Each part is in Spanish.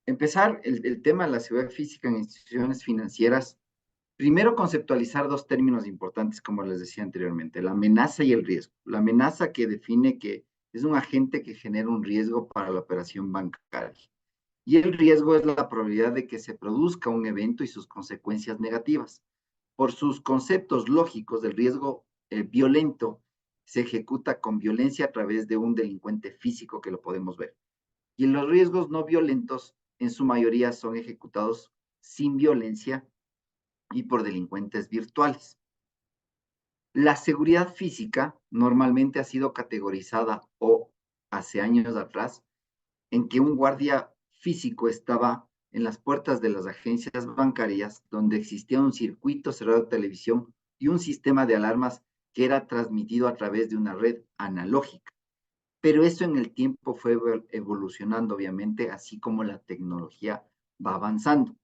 empezar el tema de la seguridad física en instituciones financieras, primero conceptualizar dos términos importantes, como les decía anteriormente, la amenaza y el riesgo. La amenaza que define que es un agente que genera un riesgo para la operación bancaria. Y el riesgo es la probabilidad de que se produzca un evento y sus consecuencias negativas. Por sus conceptos lógicos, el riesgo violento se ejecuta con violencia a través de un delincuente físico que lo podemos ver. Y los riesgos no violentos, en su mayoría, son ejecutados sin violencia y por delincuentes virtuales. La seguridad física normalmente ha sido categorizada o hace años atrás en que un guardia físico estaba en las puertas de las agencias bancarias donde existía un circuito cerrado de televisión y un sistema de alarmas que era transmitido a través de una red analógica. Pero eso en el tiempo fue evolucionando, obviamente, así como la tecnología va avanzando.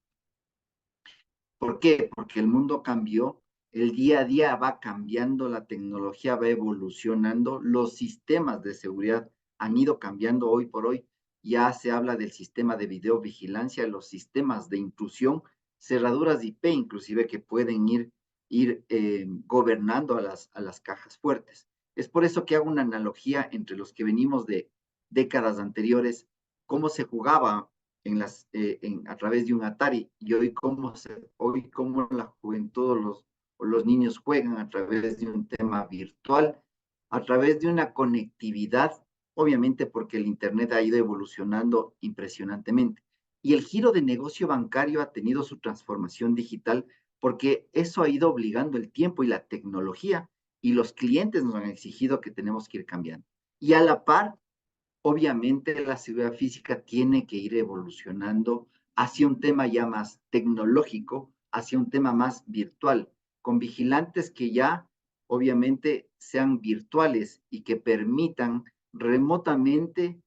¿Por qué? Porque el mundo cambió, el día a día va cambiando, la tecnología va evolucionando, los sistemas de seguridad han ido cambiando hoy por hoy. Ya se habla del sistema de videovigilancia, los sistemas de intrusión, cerraduras IP inclusive que pueden ir gobernando a las cajas fuertes. Es por eso que hago una analogía entre los que venimos de décadas anteriores, cómo se jugaba a través de un Atari y hoy cómo la juventud o los niños juegan a través de un tema virtual, a través de una conectividad, obviamente porque el Internet ha ido evolucionando impresionantemente. Y el giro de negocio bancario ha tenido su transformación digital porque eso ha ido obligando el tiempo y la tecnología y los clientes nos han exigido que tenemos que ir cambiando. Y a la par, obviamente la seguridad física tiene que ir evolucionando hacia un tema ya más tecnológico, hacia un tema más virtual, con vigilantes que ya obviamente sean virtuales y que permitan remotamente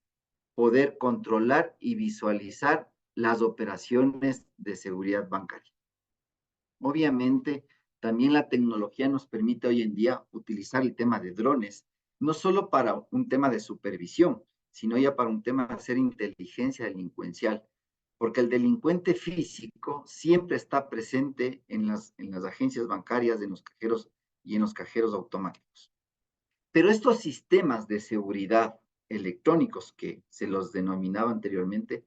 poder controlar y visualizar las operaciones de seguridad bancaria. Obviamente, también la tecnología nos permite hoy en día utilizar el tema de drones, no solo para un tema de supervisión, sino ya para un tema de hacer inteligencia delincuencial, porque el delincuente físico siempre está presente en las agencias bancarias, en los cajeros y en los cajeros automáticos. Pero estos sistemas de seguridad electrónicos que se los denominaba anteriormente,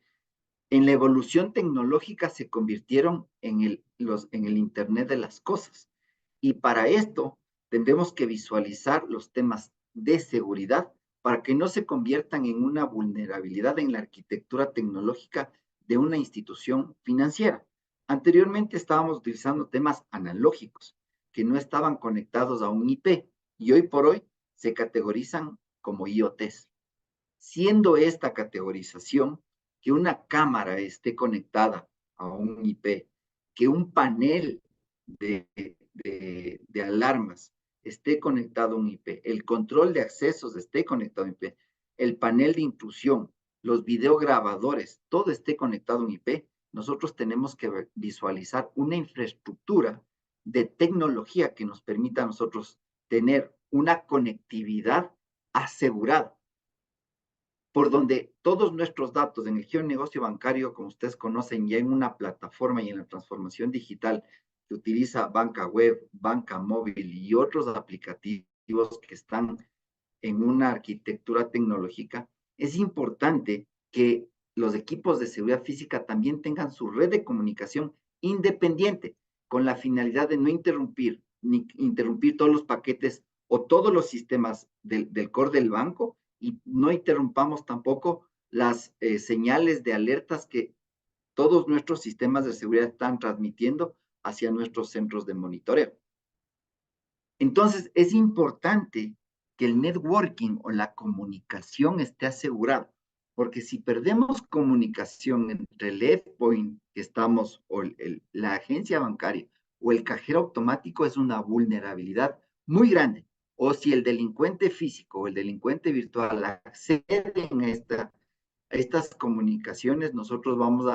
en la evolución tecnológica se convirtieron en el Internet de las cosas. Y para esto tendremos que visualizar los temas de seguridad para que no se conviertan en una vulnerabilidad en la arquitectura tecnológica de una institución financiera. Anteriormente estábamos utilizando temas analógicos que no estaban conectados a un IP y hoy por hoy se categorizan como IoTs. Siendo esta categorización que una cámara esté conectada a un IP, que un panel de alarmas esté conectado a un IP, el control de accesos esté conectado a un IP, el panel de intrusión, los videograbadores, todo esté conectado a un IP, nosotros tenemos que visualizar una infraestructura de tecnología que nos permita a nosotros tener una conectividad asegurada por donde todos nuestros datos en el giro de negocio bancario, como ustedes conocen, ya en una plataforma y en la transformación digital que utiliza banca web, banca móvil y otros aplicativos que están en una arquitectura tecnológica, es importante que los equipos de seguridad física también tengan su red de comunicación independiente, con la finalidad de no interrumpir, ni interrumpir todos los paquetes o todos los sistemas del core del banco y no interrumpamos tampoco las señales de alertas que todos nuestros sistemas de seguridad están transmitiendo hacia nuestros centros de monitoreo. Entonces, es importante que el networking o la comunicación esté asegurado, porque si perdemos comunicación entre el endpoint que estamos o la agencia bancaria o el cajero automático es una vulnerabilidad muy grande. O si el delincuente físico o el delincuente virtual acceden a estas comunicaciones, nosotros vamos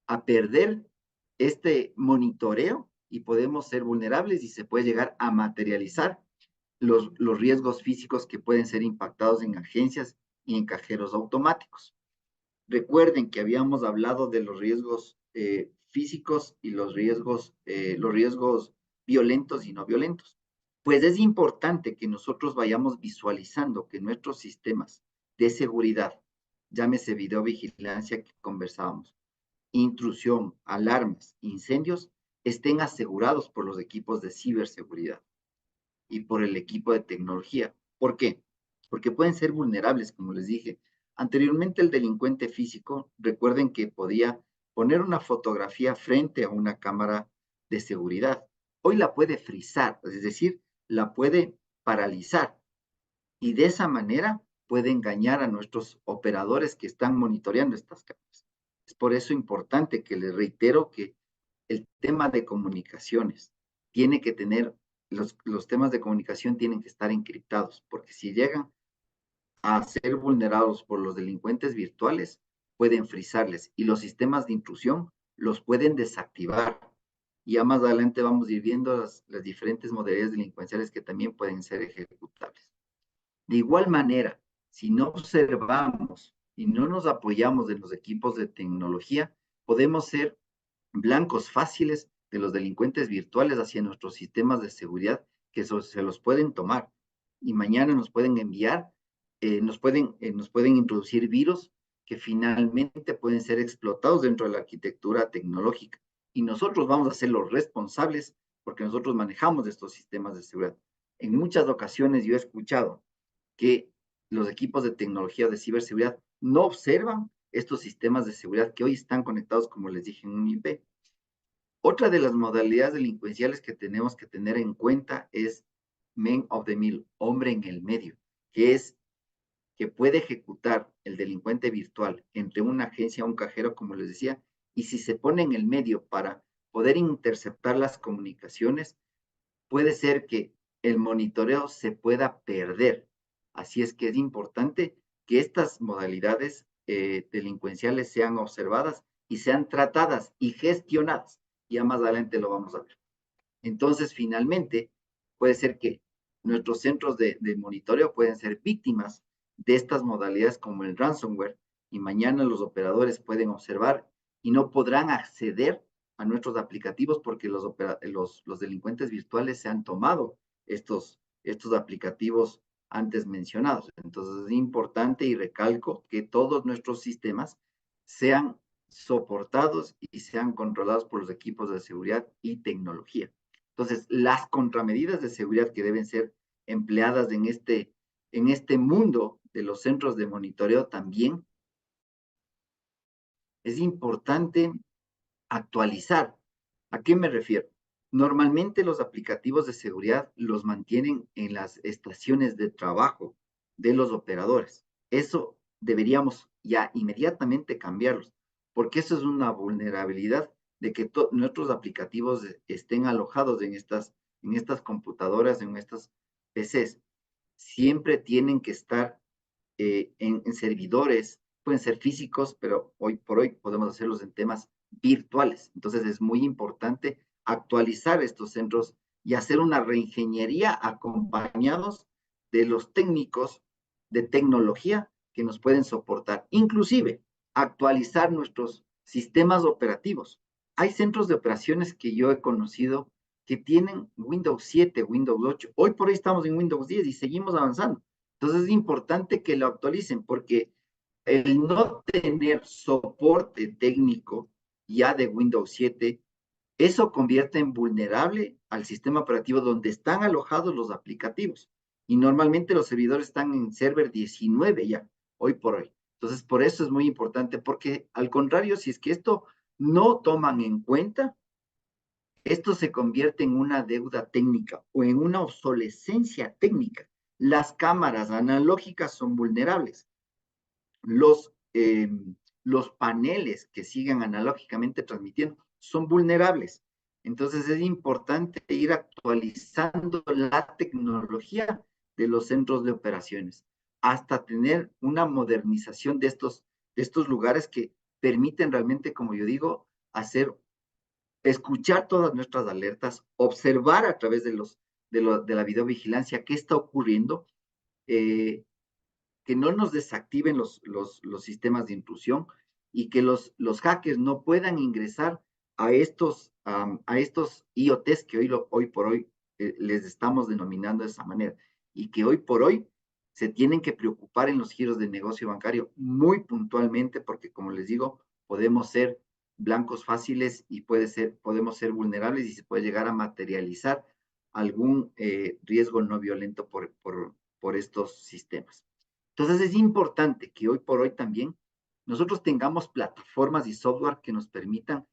a perder este monitoreo y podemos ser vulnerables y se puede llegar a materializar los riesgos físicos que pueden ser impactados en agencias y en cajeros automáticos. Recuerden que habíamos hablado de los riesgos físicos y los riesgos violentos y no violentos. Pues es importante que nosotros vayamos visualizando que nuestros sistemas de seguridad, llámese videovigilancia que conversábamos, intrusión, alarmas, incendios, estén asegurados por los equipos de ciberseguridad y por el equipo de tecnología. ¿Por qué? Porque pueden ser vulnerables, como les dije. Anteriormente el delincuente físico, recuerden que podía poner una fotografía frente a una cámara de seguridad. Hoy la puede frizar, es decir, la puede paralizar y de esa manera puede engañar a nuestros operadores que están monitoreando estas cámaras. Es por eso importante que les reitero que el tema de comunicaciones tiene que tener, los temas de comunicación tienen que estar encriptados, porque si llegan a ser vulnerados por los delincuentes virtuales, pueden frizarles y los sistemas de intrusión los pueden desactivar. Y ya más adelante vamos a ir viendo las diferentes modalidades delincuenciales que también pueden ser ejecutables. De igual manera, si no observamos y no nos apoyamos en los equipos de tecnología, podemos ser blancos fáciles de los delincuentes virtuales hacia nuestros sistemas de seguridad que se los pueden tomar y mañana nos pueden enviar, nos pueden introducir virus que finalmente pueden ser explotados dentro de la arquitectura tecnológica. Y nosotros vamos a ser los responsables porque nosotros manejamos estos sistemas de seguridad. En muchas ocasiones yo he escuchado que los equipos de tecnología de ciberseguridad no observan estos sistemas de seguridad que hoy están conectados, como les dije, en un IP. Otra de las modalidades delincuenciales que tenemos que tener en cuenta es man of the middle, hombre en el medio, que es que puede ejecutar el delincuente virtual entre una agencia o un cajero, como les decía, y si se pone en el medio para poder interceptar las comunicaciones, puede ser que el monitoreo se pueda perder. Así es que es importante que estas modalidades delincuenciales sean observadas y sean tratadas y gestionadas. Ya más adelante lo vamos a ver. Entonces, finalmente, puede ser que nuestros centros de monitoreo pueden ser víctimas de estas modalidades como el ransomware y mañana los operadores pueden observar y no podrán acceder a nuestros aplicativos porque los delincuentes virtuales se han tomado estos aplicativos antes mencionados. Entonces es importante y recalco que todos nuestros sistemas sean soportados y sean controlados por los equipos de seguridad y tecnología. Entonces, las contramedidas de seguridad que deben ser empleadas en este mundo de los centros de monitoreo también es importante actualizar. ¿A qué me refiero? Normalmente los aplicativos de seguridad los mantienen en las estaciones de trabajo de los operadores. Eso deberíamos ya inmediatamente cambiarlos, porque eso es una vulnerabilidad de que nuestros aplicativos estén alojados en estas computadoras, en estas PCs. Siempre tienen que estar en servidores, pueden ser físicos, pero hoy por hoy podemos hacerlos en temas virtuales. Entonces es muy importante actualizar estos centros y hacer una reingeniería acompañados de los técnicos de tecnología que nos pueden soportar. Inclusive, actualizar nuestros sistemas operativos. Hay centros de operaciones que yo he conocido que tienen Windows 7, Windows 8. Hoy por hoy estamos en Windows 10 y seguimos avanzando. Entonces es importante que lo actualicen porque el no tener soporte técnico ya de Windows 7, eso convierte en vulnerable al sistema operativo donde están alojados los aplicativos. Y normalmente los servidores están en server 19 ya, hoy por hoy. Entonces, por eso es muy importante, porque al contrario, si es que esto no toman en cuenta, esto se convierte en una deuda técnica o en una obsolescencia técnica. Las cámaras analógicas son vulnerables. Los, eh, los paneles que sigan analógicamente transmitiendo son vulnerables. Entonces es importante ir actualizando la tecnología de los centros de operaciones hasta tener una modernización de estos lugares que permiten realmente, como yo digo, hacer escuchar todas nuestras alertas, observar a través de la videovigilancia qué está ocurriendo, eh, que no nos desactiven los sistemas de intrusión y que los hackers no puedan ingresar a estos IoTs que hoy por hoy les estamos denominando de esa manera y que hoy por hoy se tienen que preocupar en los giros de negocio bancario muy puntualmente porque, como les digo, podemos ser blancos fáciles y podemos ser vulnerables y se puede llegar a materializar algún riesgo no violento por estos sistemas. Entonces es importante que hoy por hoy también nosotros tengamos plataformas y software que nos permitan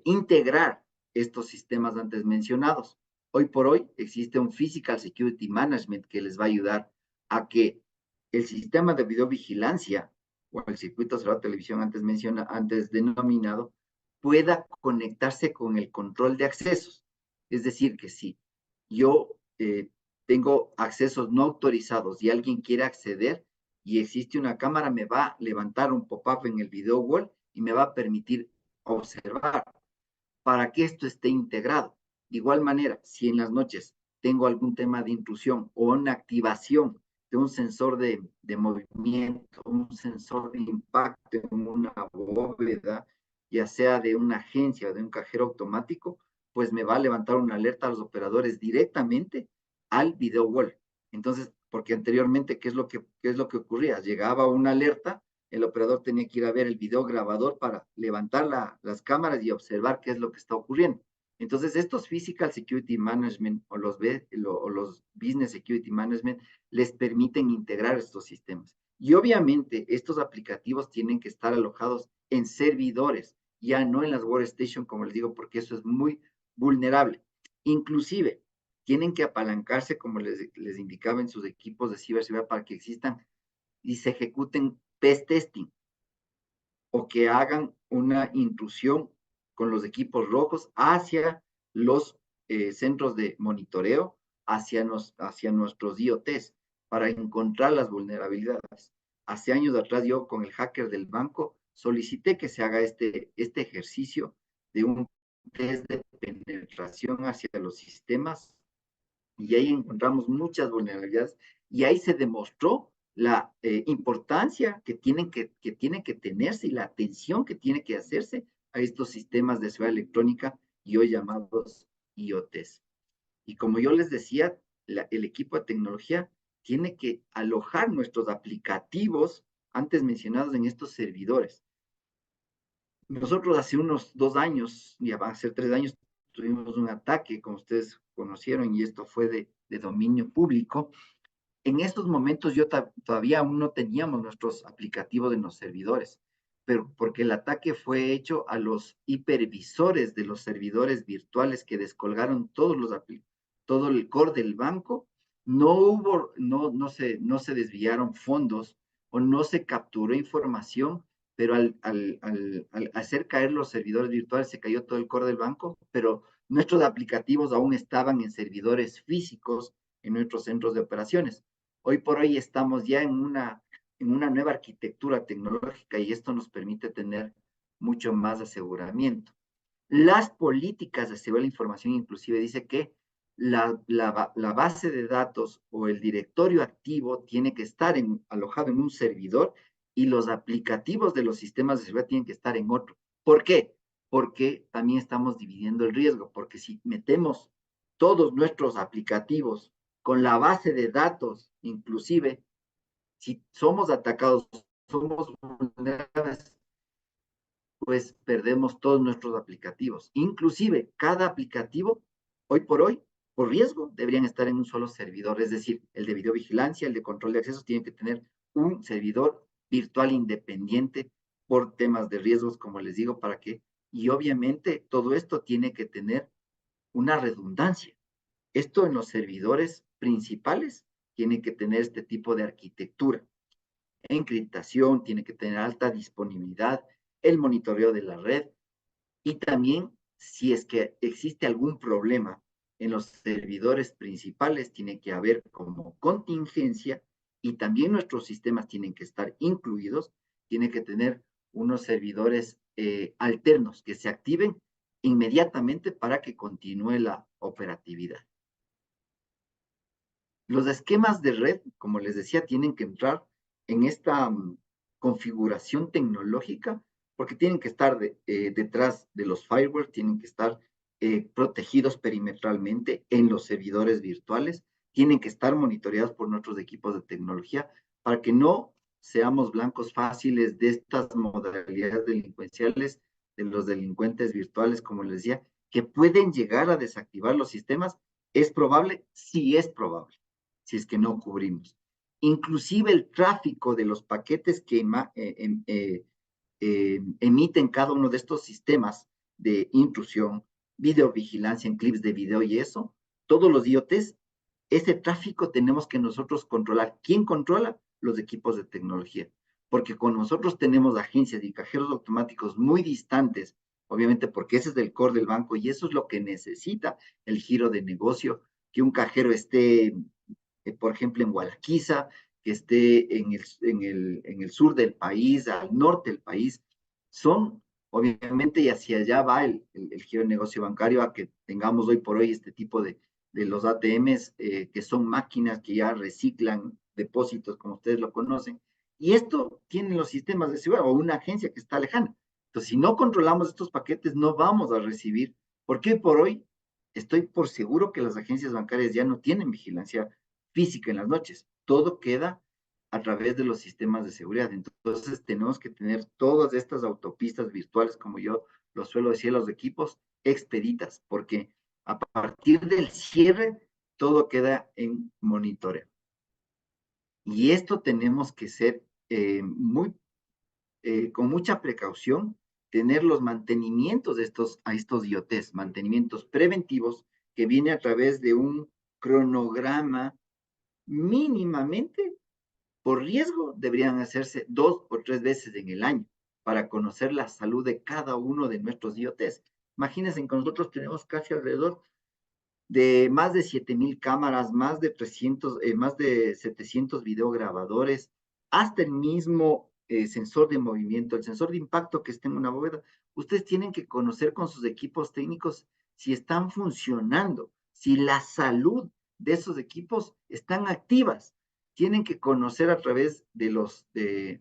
integrar estos sistemas antes mencionados. Hoy por hoy existe un Physical Security Management que les va a ayudar a que el sistema de videovigilancia o el circuito cerrado de televisión antes denominado pueda conectarse con el control de accesos. Es decir, que si yo tengo accesos no autorizados y alguien quiere acceder y existe una cámara, me va a levantar un pop-up en el video wall y me va a permitir observar para que esto esté integrado. De igual manera, si en las noches tengo algún tema de intrusión o una activación de un sensor de movimiento, un sensor de impacto en una bóveda, ya sea de una agencia o de un cajero automático, pues me va a levantar una alerta a los operadores directamente al video wall. Entonces, porque anteriormente, qué es lo que ocurría? Llegaba una alerta, el operador tenía que ir a ver el video grabador para levantar las cámaras y observar qué es lo que está ocurriendo. Entonces, estos Physical Security Management o los Business Security Management les permiten integrar estos sistemas. Y obviamente, estos aplicativos tienen que estar alojados en servidores, ya no en las workstation, como les digo, porque eso es muy vulnerable. Inclusive, tienen que apalancarse, como les indicaba, en sus equipos de ciberseguridad para que existan y se ejecuten test testing o que hagan una intrusión con los equipos rojos hacia los centros de monitoreo, hacia nuestros IoTs, para encontrar las vulnerabilidades. Hace años atrás yo con el hacker del banco solicité que se haga este ejercicio de un test de penetración hacia los sistemas y ahí encontramos muchas vulnerabilidades y ahí se demostró la importancia tiene que tenerse y la atención que tiene que hacerse a estos sistemas de seguridad electrónica y hoy llamados IoTs. Y como yo les decía, el equipo de tecnología tiene que alojar nuestros aplicativos antes mencionados en estos servidores. Nosotros hace unos 2 años, ya va a ser 3 años, tuvimos un ataque, como ustedes conocieron, y esto fue de dominio público. En estos momentos todavía aún no teníamos nuestros aplicativos en los servidores, pero porque el ataque fue hecho a los hipervisores de los servidores virtuales que descolgaron todo el core del banco, no se desviaron fondos o no se capturó información, pero al hacer caer los servidores virtuales se cayó todo el core del banco, pero nuestros aplicativos aún estaban en servidores físicos en nuestros centros de operaciones. Hoy por hoy estamos ya en una nueva arquitectura tecnológica y esto nos permite tener mucho más aseguramiento. Las políticas de seguridad de la información inclusive dice que la base de datos o el directorio activo tiene que estar alojado en un servidor y los aplicativos de los sistemas de seguridad tienen que estar en otro. ¿Por qué? Porque también estamos dividiendo el riesgo, porque si metemos todos nuestros aplicativos con la base de datos, inclusive, si somos atacados, somos vulnerables, pues perdemos todos nuestros aplicativos. Inclusive, cada aplicativo, hoy por riesgo, deberían estar en un solo servidor. Es decir, el de videovigilancia, el de control de accesos, tienen que tener un servidor virtual independiente por temas de riesgos, como les digo, para que, y obviamente todo esto tiene que tener una redundancia. Esto en los servidores principales tiene que tener este tipo de arquitectura. Encriptación, tiene que tener alta disponibilidad, el monitoreo de la red y también si es que existe algún problema en los servidores principales, tiene que haber como contingencia y también nuestros sistemas tienen que estar incluidos, tiene que tener unos servidores alternos que se activen inmediatamente para que continúe la operatividad. Los esquemas de red, como les decía, tienen que entrar en esta configuración tecnológica porque tienen que estar detrás de los firewalls, tienen que estar protegidos perimetralmente en los servidores virtuales, tienen que estar monitoreados por nuestros equipos de tecnología para que no seamos blancos fáciles de estas modalidades delincuenciales de los delincuentes virtuales, como les decía, que pueden llegar a desactivar los sistemas. ¿Es probable? Sí es probable, si es que no cubrimos. Inclusive el tráfico de los paquetes que emiten cada uno de estos sistemas de intrusión, videovigilancia en clips de video y eso, todos los IoTs, ese tráfico tenemos que nosotros controlar. ¿Quién controla? Los equipos de tecnología. Porque con nosotros tenemos agencias y cajeros automáticos muy distantes, obviamente porque ese es el core del banco y eso es lo que necesita el giro de negocio, que un cajero esté por ejemplo, en Gualaquiza, que esté en el sur del país, al norte del país, son, obviamente, y hacia allá va el giro de negocio bancario, a que tengamos hoy por hoy este tipo de los ATMs, que son máquinas que ya reciclan depósitos, como ustedes lo conocen, y esto tienen los sistemas de seguridad o una agencia que está lejana. Entonces, si no controlamos estos paquetes, no vamos a recibir, porque hoy por hoy estoy por seguro que las agencias bancarias ya no tienen vigilancia física en las noches. Todo queda a través de los sistemas de seguridad. Entonces tenemos que tener todas estas autopistas virtuales, como yo lo suelo decir a los equipos, expeditas, porque a partir del cierre todo queda en monitoreo. Y esto tenemos que ser con mucha precaución, tener los mantenimientos de a estos IoTs, mantenimientos preventivos, que viene a través de un cronograma mínimamente por riesgo deberían hacerse 2 o 3 veces en el año para conocer la salud de cada uno de nuestros IoTs. Imagínense que nosotros tenemos casi alrededor de más de 7,000 cámaras, más de 700 videograbadores, hasta el mismo sensor de movimiento, el sensor de impacto que esté en una bóveda. Ustedes tienen que conocer con sus equipos técnicos si están funcionando, si la salud de esos equipos están activas. Tienen que conocer a través de,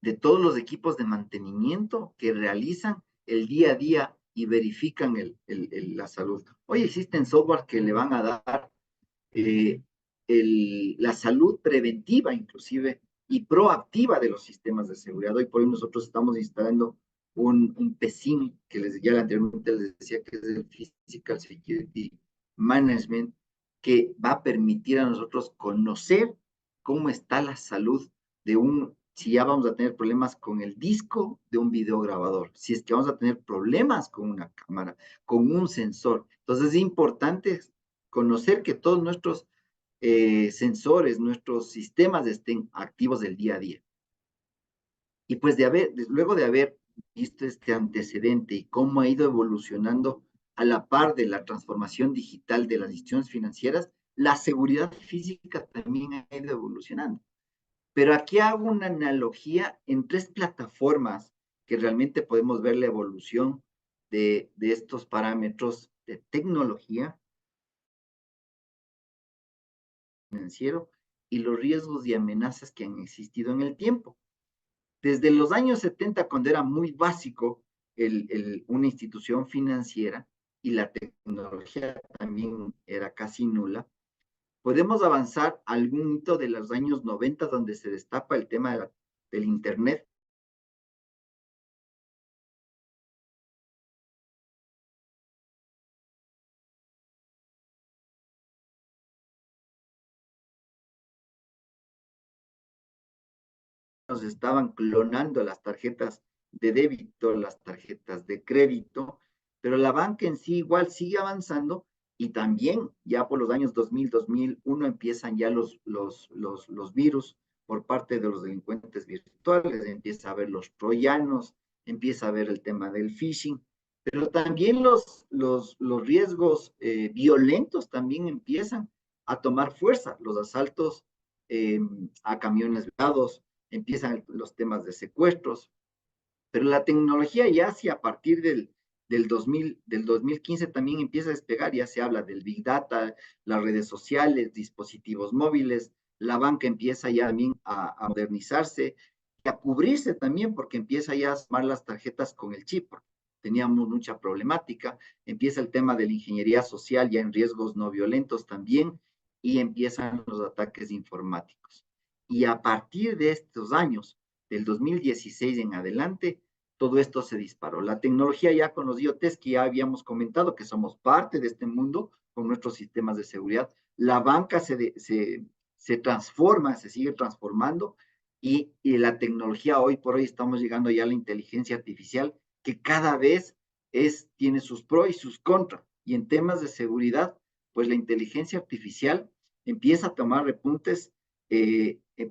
de todos los equipos de mantenimiento que realizan el día a día y verifican la salud. Hoy existen software que le van a dar eh, la salud preventiva inclusive y proactiva de los sistemas de seguridad. Hoy por hoy nosotros estamos instalando un PSIM que ya anteriormente les decía que es el Physical Security Management, que va a permitir a nosotros conocer cómo está la salud de si ya vamos a tener problemas con el disco de un videograbador, si es que vamos a tener problemas con una cámara, con un sensor. Entonces es importante conocer que todos nuestros sensores, nuestros sistemas estén activos del día a día. Y pues luego de haber visto este antecedente y cómo ha ido evolucionando a la par de la transformación digital de las instituciones financieras, la seguridad física también ha ido evolucionando. Pero aquí hago una analogía en 3 plataformas que realmente podemos ver la evolución de estos parámetros de tecnología financiero y los riesgos y amenazas que han existido en el tiempo. Desde los años 70, cuando era muy básico una institución financiera y la tecnología también era casi nula, podemos avanzar a algún hito de los años 90, donde se destapa el tema del Internet. Nos estaban clonando las tarjetas de débito, las tarjetas de crédito, pero la banca en sí igual sigue avanzando y también ya por los años 2000, 2001 empiezan ya los virus por parte de los delincuentes virtuales, empieza a haber los troyanos, empieza a haber el tema del phishing, pero también los riesgos violentos también empiezan a tomar fuerza, los asaltos a camiones dados, empiezan los temas de secuestros, pero la tecnología ya hacia a partir del 2015 también empieza a despegar, ya se habla del Big Data, las redes sociales, dispositivos móviles, la banca empieza ya también a modernizarse y a cubrirse también porque empieza ya a armar las tarjetas con el chip, porque teníamos mucha problemática, empieza el tema de la ingeniería social ya en riesgos no violentos también y empiezan los ataques informáticos. Y a partir de estos años, del 2016 en adelante, todo esto se disparó. La tecnología ya con los IoTs que ya habíamos comentado, que somos parte de este mundo con nuestros sistemas de seguridad, la banca se transforma, se sigue transformando y la tecnología hoy por hoy estamos llegando ya a la inteligencia artificial que cada vez tiene sus pros y sus contras. Y en temas de seguridad, pues la inteligencia artificial empieza a tomar repuntes,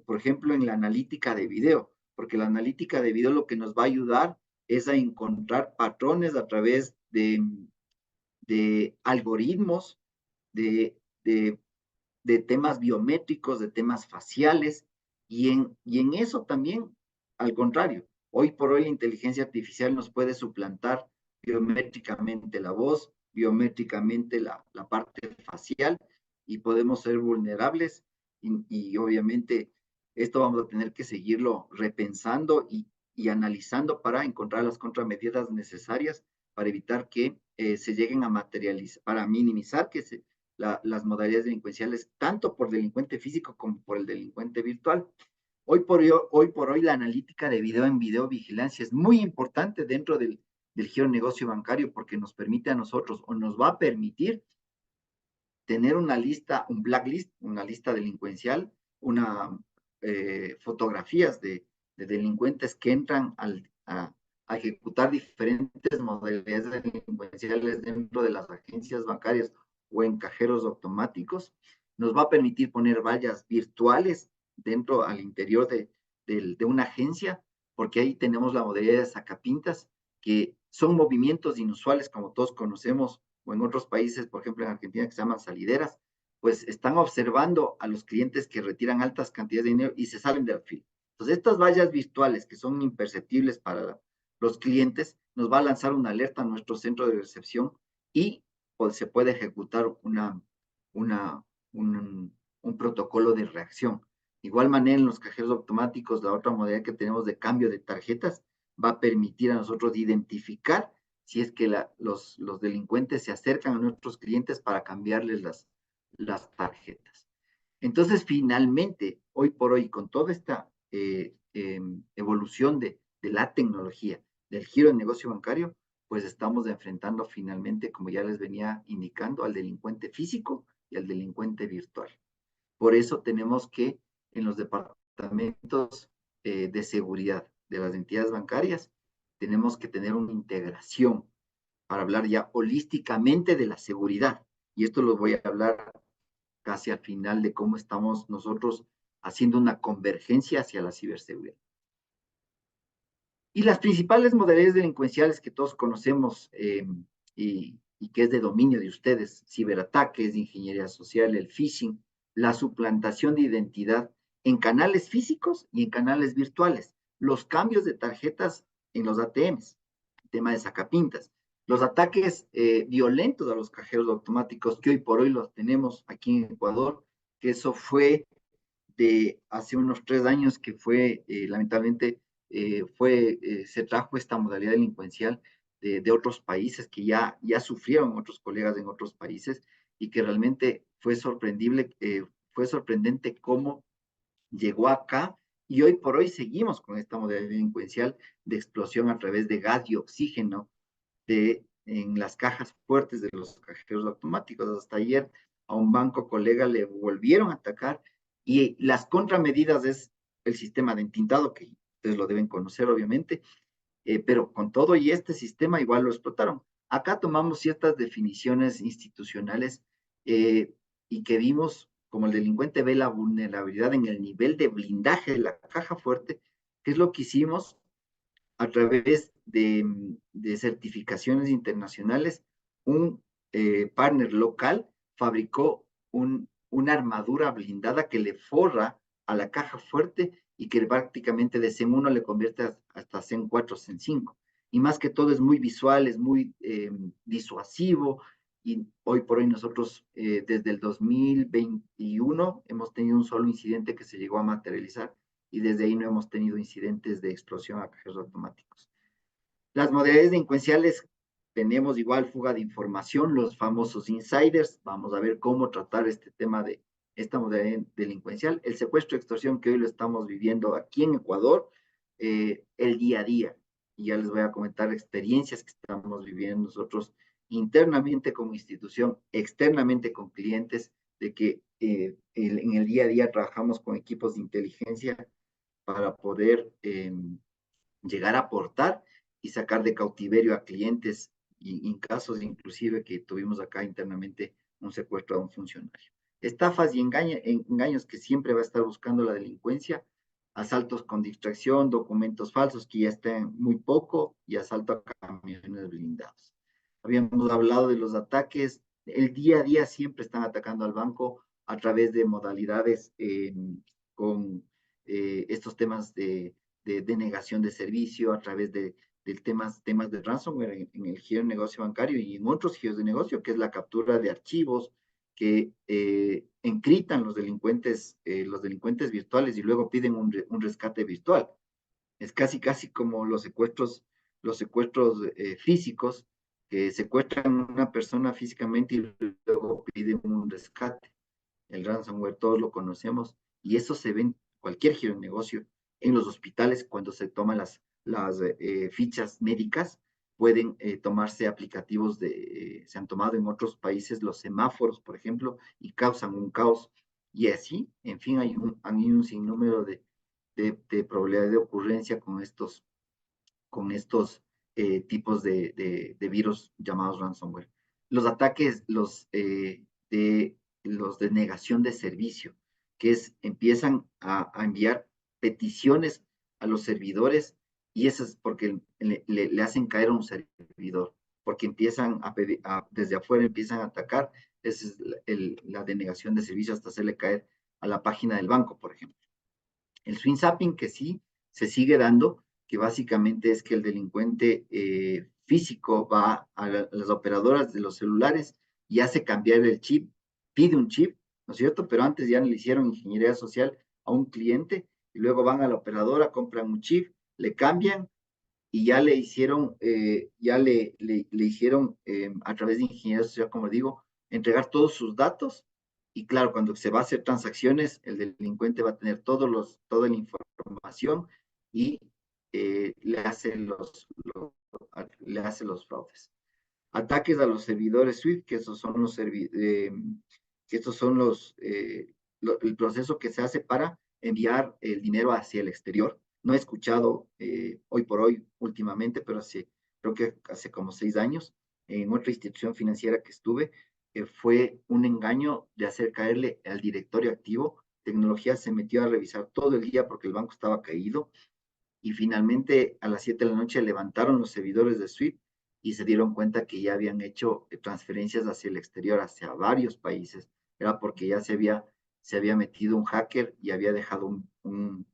por ejemplo, en la analítica de video, porque la analítica de video lo que nos va a ayudar es a encontrar patrones a través de algoritmos, de, de, de temas biométricos, de temas faciales, y en eso también, al contrario, hoy por hoy la inteligencia artificial nos puede suplantar biométricamente la voz, biométricamente la parte facial, y podemos ser vulnerables, y obviamente esto vamos a tener que seguirlo repensando y analizando para encontrar las contramedidas necesarias para evitar que se lleguen a materializar, para minimizar que las modalidades delincuenciales, tanto por delincuente físico como por el delincuente virtual. Hoy por hoy la analítica de video en videovigilancia es muy importante dentro del giro negocio bancario porque nos permite a nosotros o nos va a permitir tener una lista, un blacklist, una lista delincuencial, una fotografías de delincuentes que entran a ejecutar diferentes modalidades delincuenciales dentro de las agencias bancarias o en cajeros automáticos. Nos va a permitir poner vallas virtuales dentro al interior de una agencia, porque ahí tenemos la modalidad de sacapintas, que son movimientos inusuales, como todos conocemos, o en otros países, por ejemplo en Argentina, que se llaman salideras, pues están observando a los clientes que retiran altas cantidades de dinero y se salen del fila. Entonces, estas vallas virtuales que son imperceptibles para los clientes, nos va a lanzar una alerta a nuestro centro de recepción y pues, se puede ejecutar una, un protocolo de reacción. Igual manera en los cajeros automáticos, la otra modalidad que tenemos de cambio de tarjetas va a permitir a nosotros identificar si es que los delincuentes se acercan a nuestros clientes para cambiarles las tarjetas. Entonces, finalmente, hoy por hoy, con toda esta evolución de la tecnología, del giro de negocio bancario, pues estamos enfrentando finalmente, como ya les venía indicando, al delincuente físico y al delincuente virtual. Por eso tenemos que en los departamentos de seguridad de las entidades bancarias, tenemos que tener una integración para hablar ya holísticamente de la seguridad. Y esto lo voy a hablar casi al final de cómo estamos nosotros haciendo una convergencia hacia la ciberseguridad. Y las principales modalidades delincuenciales que todos conocemos y que es de dominio de ustedes, ciberataques, ingeniería social, el phishing, la suplantación de identidad en canales físicos y en canales virtuales, los cambios de tarjetas en los ATMs, el tema de sacapintas, los ataques violentos a los cajeros automáticos que hoy por hoy los tenemos aquí en Ecuador, que eso fue de hace unos 3 años que fue, lamentablemente, se trajo esta modalidad delincuencial de otros países que ya sufrieron otros colegas en otros países y que realmente fue sorprendente cómo llegó acá y hoy por hoy seguimos con esta modalidad delincuencial de explosión a través de gas y oxígeno en las cajas fuertes de los cajeros automáticos. Hasta ayer a un banco colega le volvieron a atacar y las contramedidas es el sistema de entintado, que ustedes lo deben conocer obviamente, pero con todo y este sistema igual lo explotaron. Acá tomamos ciertas definiciones institucionales y que vimos como el delincuente ve la vulnerabilidad en el nivel de blindaje de la caja fuerte, que es lo que hicimos a través de certificaciones internacionales. Un partner local fabricó una armadura blindada que le forra a la caja fuerte y que prácticamente de CEN 1 le convierte hasta CEN 4, CEN 5. y más que todo es muy visual, es muy disuasivo, y hoy por hoy nosotros desde el 2021 hemos tenido un solo incidente que se llegó a materializar, y desde ahí no hemos tenido incidentes de explosión a cajeros automáticos. Las modalidades delincuenciales, tenemos igual fuga de información, los famosos insiders. Vamos a ver cómo tratar este tema de esta modalidad delincuencial. El secuestro y extorsión, que hoy lo estamos viviendo aquí en Ecuador, el día a día. Y ya les voy a comentar experiencias que estamos viviendo nosotros internamente como institución, externamente con clientes, de que en el día a día trabajamos con equipos de inteligencia para poder llegar a aportar y sacar de cautiverio a clientes, y en casos inclusive que tuvimos acá internamente un secuestro a un funcionario. Estafas y engaños que siempre va a estar buscando la delincuencia, asaltos con distracción, documentos falsos que ya están muy poco, y asalto a camiones blindados. Habíamos hablado de los ataques, el día a día siempre están atacando al banco a través de modalidades con estos temas de negación de servicio, a través de temas de ransomware en el giro de negocio bancario y en otros giros de negocio, que es la captura de archivos que encriptan los delincuentes virtuales, y luego piden un rescate virtual. Es casi, casi como los secuestros físicos, que secuestran a una persona físicamente y luego piden un rescate. El ransomware todos lo conocemos, y eso se ve en cualquier giro de negocio. En los hospitales, cuando se toman las fichas médicas, pueden tomarse aplicativos se han tomado en otros países los semáforos, por ejemplo, y causan un caos. Y así, en fin, hay un sinnúmero de probabilidad de ocurrencia con estos tipos de virus llamados ransomware. Los ataques, los de negación de servicio, que empiezan a enviar peticiones a los servidores, y eso es porque le hacen caer a un servidor, porque empiezan a pedir, desde afuera empiezan a atacar. Esa es la denegación de servicio, hasta hacerle caer a la página del banco, por ejemplo. El swing zapping, que sí se sigue dando, que básicamente es que el delincuente físico va a las operadoras de los celulares y hace cambiar el chip, pide un chip, ¿no es cierto? Pero antes ya le hicieron ingeniería social a un cliente, y luego van a la operadora, compran un chip, le cambian, y ya le hicieron, le hicieron a través de ingeniería social, como digo, entregar todos sus datos. Y claro, cuando se va a hacer transacciones, el delincuente va a tener toda la información, y le hace los fraudes. Ataques a los servidores SWIFT, que estos son el proceso que se hace para enviar el dinero hacia el exterior. No he escuchado hoy por hoy, últimamente, pero creo que hace como 6 años, en otra institución financiera que estuve, fue un engaño de hacer caerle al directorio activo. Tecnología se metió a revisar todo el día porque el banco estaba caído, y finalmente a las 7 de la noche levantaron los servidores de SWIFT y se dieron cuenta que ya habían hecho transferencias hacia el exterior, hacia varios países. Era porque ya se había metido un hacker y había dejado un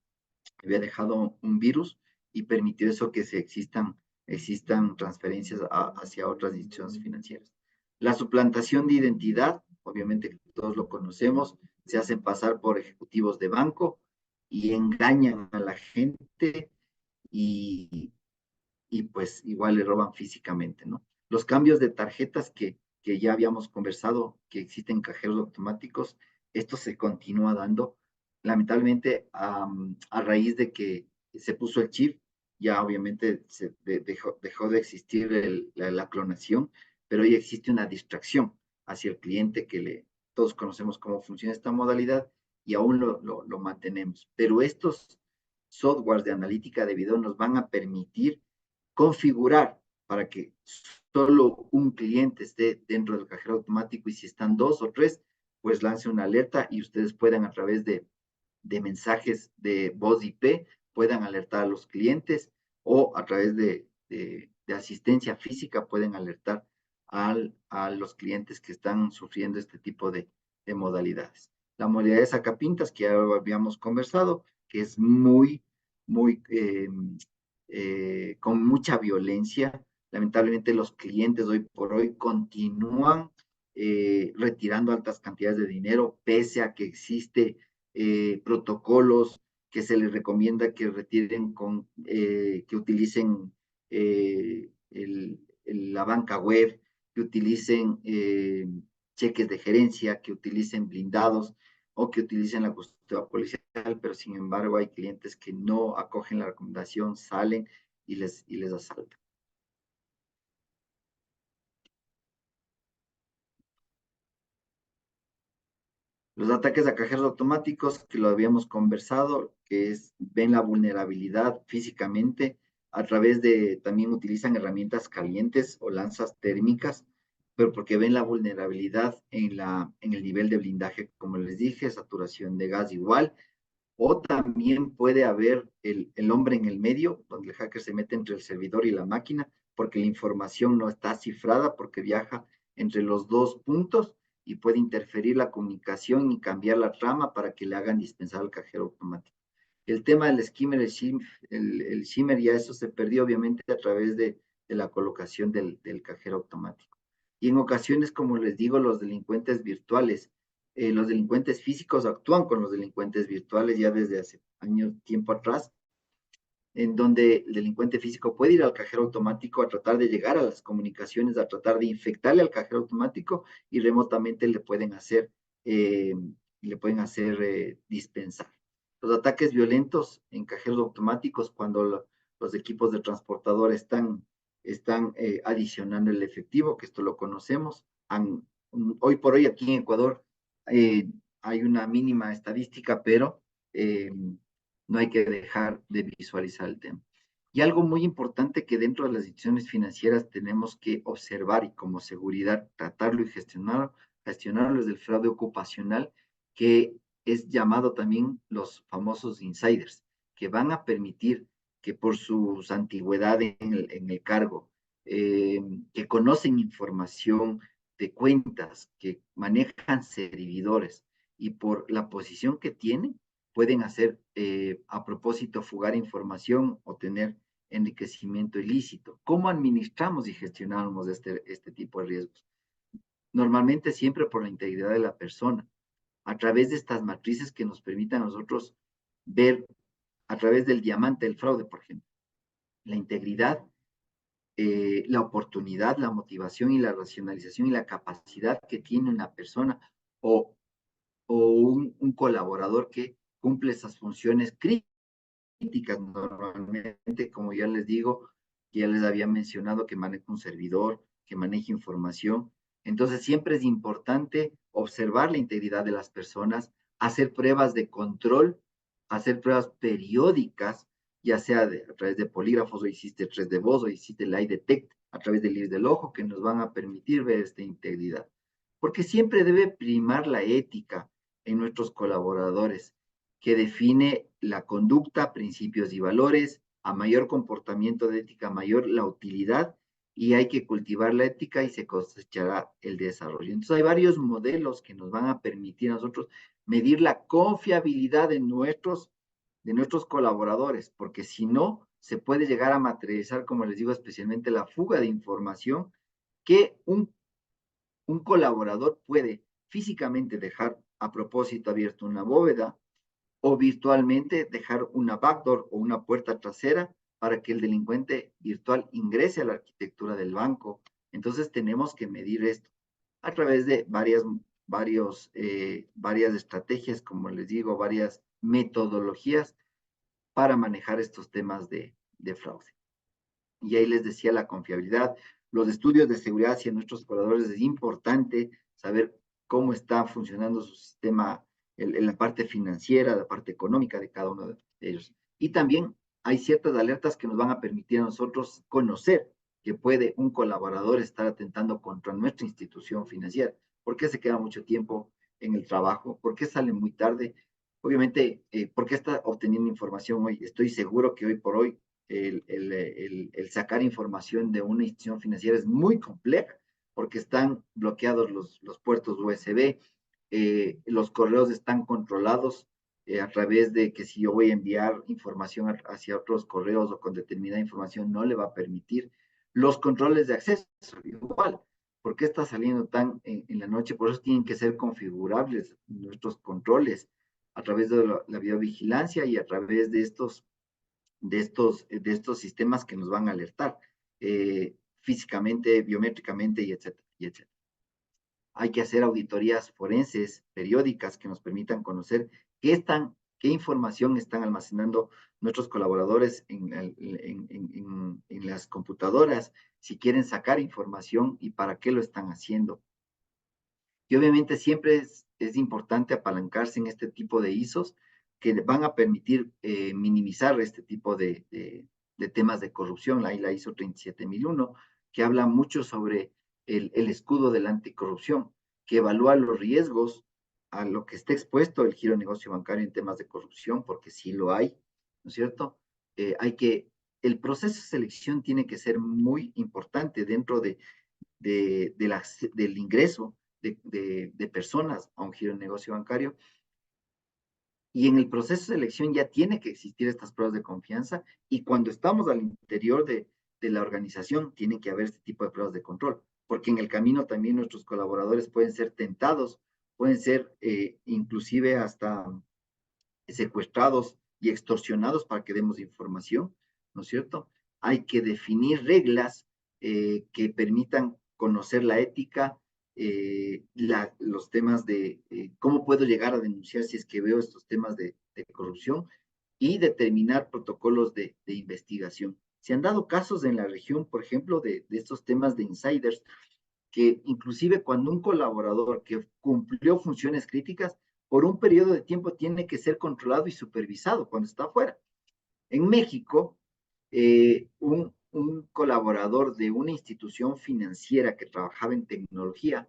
virus, y permitió eso, que existan transferencias hacia otras instituciones financieras. La suplantación de identidad, obviamente todos lo conocemos, se hacen pasar por ejecutivos de banco y engañan a la gente, y, y pues igual le roban físicamente, ¿no? Los cambios de tarjetas que ya habíamos conversado, que existen cajeros automáticos, esto se continúa dando. Lamentablemente, a raíz de que se puso el chip, ya obviamente dejó de existir la clonación, pero hoy existe una distracción hacia el cliente, todos conocemos cómo funciona esta modalidad, y aún lo mantenemos. Pero estos softwares de analítica de video nos van a permitir configurar para que solo un cliente esté dentro del cajero automático, y si están dos o tres, pues lance una alerta, y ustedes puedan, a través de mensajes de voz IP, puedan alertar a los clientes, o a través de asistencia física pueden alertar a los clientes que están sufriendo este tipo de modalidades. La modalidad de sacapintas, que ya habíamos conversado, que es muy, muy con mucha violencia. Lamentablemente los clientes hoy por hoy continúan retirando altas cantidades de dinero, pese a que existe protocolos que se les recomienda que retiren que utilicen la banca web, que utilicen cheques de gerencia, que utilicen blindados o que utilicen la custodia policial, pero sin embargo hay clientes que no acogen la recomendación, salen y les asaltan. Los ataques a cajeros automáticos, que lo habíamos conversado, que ven la vulnerabilidad físicamente a través de, también utilizan herramientas calientes o lanzas térmicas, pero porque ven la vulnerabilidad en el nivel de blindaje, como les dije, saturación de gas igual, o también puede haber el hombre en el medio, donde el hacker se mete entre el servidor y la máquina, porque la información no está cifrada, porque viaja entre los dos puntos y puede interferir la comunicación y cambiar la trama para que le hagan dispensar al cajero automático. El tema del skimmer, el shimmer, ya eso se perdió obviamente a través de la colocación del cajero automático. Y en ocasiones, como les digo, los delincuentes virtuales, los delincuentes físicos actúan con los delincuentes virtuales ya desde hace años, tiempo atrás, en donde el delincuente físico puede ir al cajero automático a tratar de llegar a las comunicaciones, a tratar de infectarle al cajero automático y remotamente eh, dispensar. Los ataques violentos en cajeros automáticos, cuando los equipos de transportador están adicionando el efectivo, que esto lo conocemos. Hoy por hoy aquí en Ecuador eh, hay una mínima estadística, pero no hay que dejar de visualizar el tema. Y algo muy importante que dentro de las instituciones financieras tenemos que observar y como seguridad tratarlo y gestionarlo es el fraude ocupacional, que es llamado también los famosos insiders, que van a permitir que por sus antigüedades en el cargo, que conocen información de cuentas, que manejan servidores y por la posición que tienen, pueden hacer a propósito fugar información o tener enriquecimiento ilícito. ¿Cómo administramos y gestionamos este tipo de riesgos? Normalmente siempre por la integridad de la persona, a través de estas matrices que nos permitan a nosotros ver a través del diamante del fraude, por ejemplo, la integridad, la oportunidad, la motivación y la racionalización y la capacidad que tiene una persona o, un colaborador que cumple esas funciones críticas normalmente, como ya les digo, que ya les había mencionado, que maneja un servidor, que maneja información. Entonces, siempre es importante observar la integridad de las personas, hacer pruebas de control, hacer pruebas periódicas, ya sea a través de polígrafos, o hiciste 3D voz, o hiciste el eye detect, a través del iris del ojo, que nos van a permitir ver esta integridad. Porque siempre debe primar la ética en nuestros colaboradores, que define la conducta, principios y valores. A mayor comportamiento de ética, mayor la utilidad, y hay que cultivar la ética y se cosechará el desarrollo. Entonces hay varios modelos que nos van a permitir a nosotros medir la confiabilidad de nuestros colaboradores, porque si no, se puede llegar a materializar, como les digo, especialmente la fuga de información, que un colaborador puede físicamente dejar a propósito abierto una bóveda, o virtualmente dejar una backdoor o una puerta trasera para que el delincuente virtual ingrese a la arquitectura del banco. Entonces tenemos que medir esto a través de varias estrategias, como les digo, varias metodologías para manejar estos temas de fraude. Y ahí les decía la confiabilidad. Los estudios de seguridad hacia nuestros colaboradores es importante saber cómo está funcionando su sistema en la parte financiera, la parte económica de cada uno de ellos. Y también hay ciertas alertas que nos van a permitir a nosotros conocer que puede un colaborador estar atentando contra nuestra institución financiera. ¿Por qué se queda mucho tiempo en el trabajo? ¿Por qué sale muy tarde? Obviamente, ¿por qué está obteniendo información hoy? Estoy seguro que hoy por hoy el sacar información de una institución financiera es muy compleja, porque están bloqueados los puertos USB, los correos están controlados, a través de que si yo voy a enviar información hacia otros correos o con determinada información, no le va a permitir. Los controles de acceso, igual. ¿Por qué está saliendo tan en la noche? Por eso tienen que ser configurables nuestros controles a través de la videovigilancia y a través de estos sistemas que nos van a alertar físicamente, biométricamente y etcétera, y etcétera. Hay que hacer auditorías forenses periódicas que nos permitan conocer qué información están almacenando nuestros colaboradores en las computadoras, si quieren sacar información y para qué lo están haciendo. Y obviamente siempre es importante apalancarse en este tipo de ISOs que van a permitir minimizar este tipo de temas de corrupción. La ISO 37001, que habla mucho sobre el escudo de la anticorrupción, que evalúa los riesgos a lo que esté expuesto el giro de negocio bancario en temas de corrupción, porque sí lo hay, ¿no es cierto? El proceso de selección tiene que ser muy importante dentro del ingreso de personas a un giro de negocio bancario. Y en el proceso de selección ya tiene que existir estas pruebas de confianza y cuando estamos al interior de la organización tiene que haber este tipo de pruebas de control, porque en el camino también nuestros colaboradores pueden ser tentados, pueden ser inclusive hasta secuestrados y extorsionados para que demos información, ¿no es cierto? Hay que definir reglas que permitan conocer la ética, los temas de cómo puedo llegar a denunciar si es que veo estos temas de corrupción y determinar protocolos de investigación. Se han dado casos en la región, por ejemplo, de estos temas de insiders, que inclusive cuando un colaborador que cumplió funciones críticas, por un periodo de tiempo tiene que ser controlado y supervisado cuando está afuera. En México, un colaborador de una institución financiera que trabajaba en tecnología,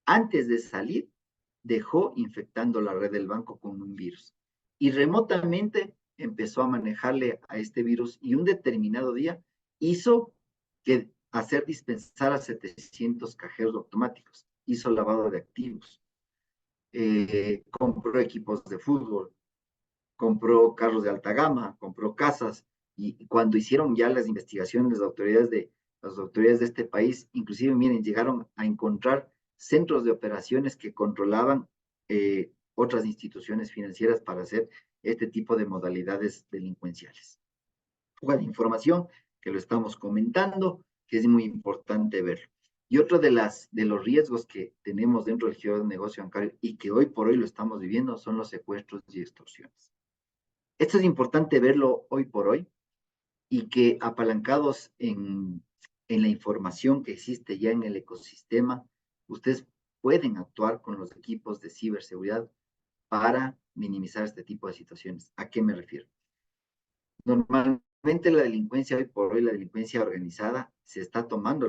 antes de salir, dejó infectando la red del banco con un virus. Y remotamente empezó a manejarle a este virus y un determinado día hizo que hacer dispensar a 700 cajeros automáticos, hizo lavado de activos, compró equipos de fútbol, compró carros de alta gama, compró casas, y cuando hicieron ya las investigaciones las autoridades de este país, inclusive, miren, llegaron a encontrar centros de operaciones que controlaban otras instituciones financieras para hacer este tipo de modalidades delincuenciales. Fuga de información, que lo estamos comentando, que es muy importante verlo. Y otro de los riesgos que tenemos dentro del giro de negocio bancario y que hoy por hoy lo estamos viviendo son los secuestros y extorsiones. Esto es importante verlo hoy por hoy y que apalancados en la información que existe ya en el ecosistema, ustedes pueden actuar con los equipos de ciberseguridad para minimizar este tipo de situaciones. ¿A qué me refiero? Normalmente la delincuencia, hoy por hoy, la delincuencia organizada, se está tomando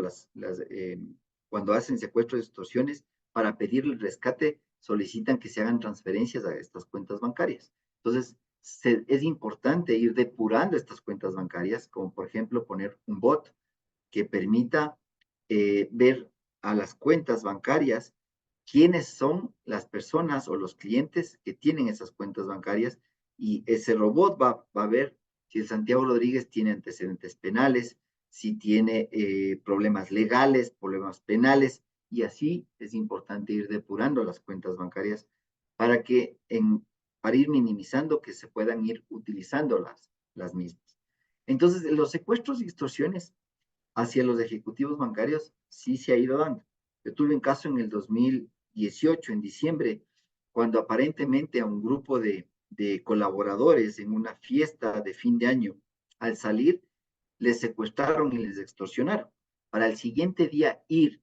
cuando hacen secuestros y extorsiones, para pedir el rescate, solicitan que se hagan transferencias a estas cuentas bancarias. Entonces, es importante ir depurando estas cuentas bancarias, como por ejemplo poner un bot que permita ver a las cuentas bancarias quiénes son las personas o los clientes que tienen esas cuentas bancarias y ese robot va a ver si el Santiago Rodríguez tiene antecedentes penales, si tiene problemas legales, problemas penales, y así es importante ir depurando las cuentas bancarias para para ir minimizando que se puedan ir utilizando las mismas. Entonces, los secuestros y extorsiones hacia los ejecutivos bancarios sí se ha ido dando. Yo tuve un caso en el 2018, en diciembre, cuando aparentemente a un grupo de colaboradores en una fiesta de fin de año, al salir, les secuestraron y les extorsionaron. Para el siguiente día ir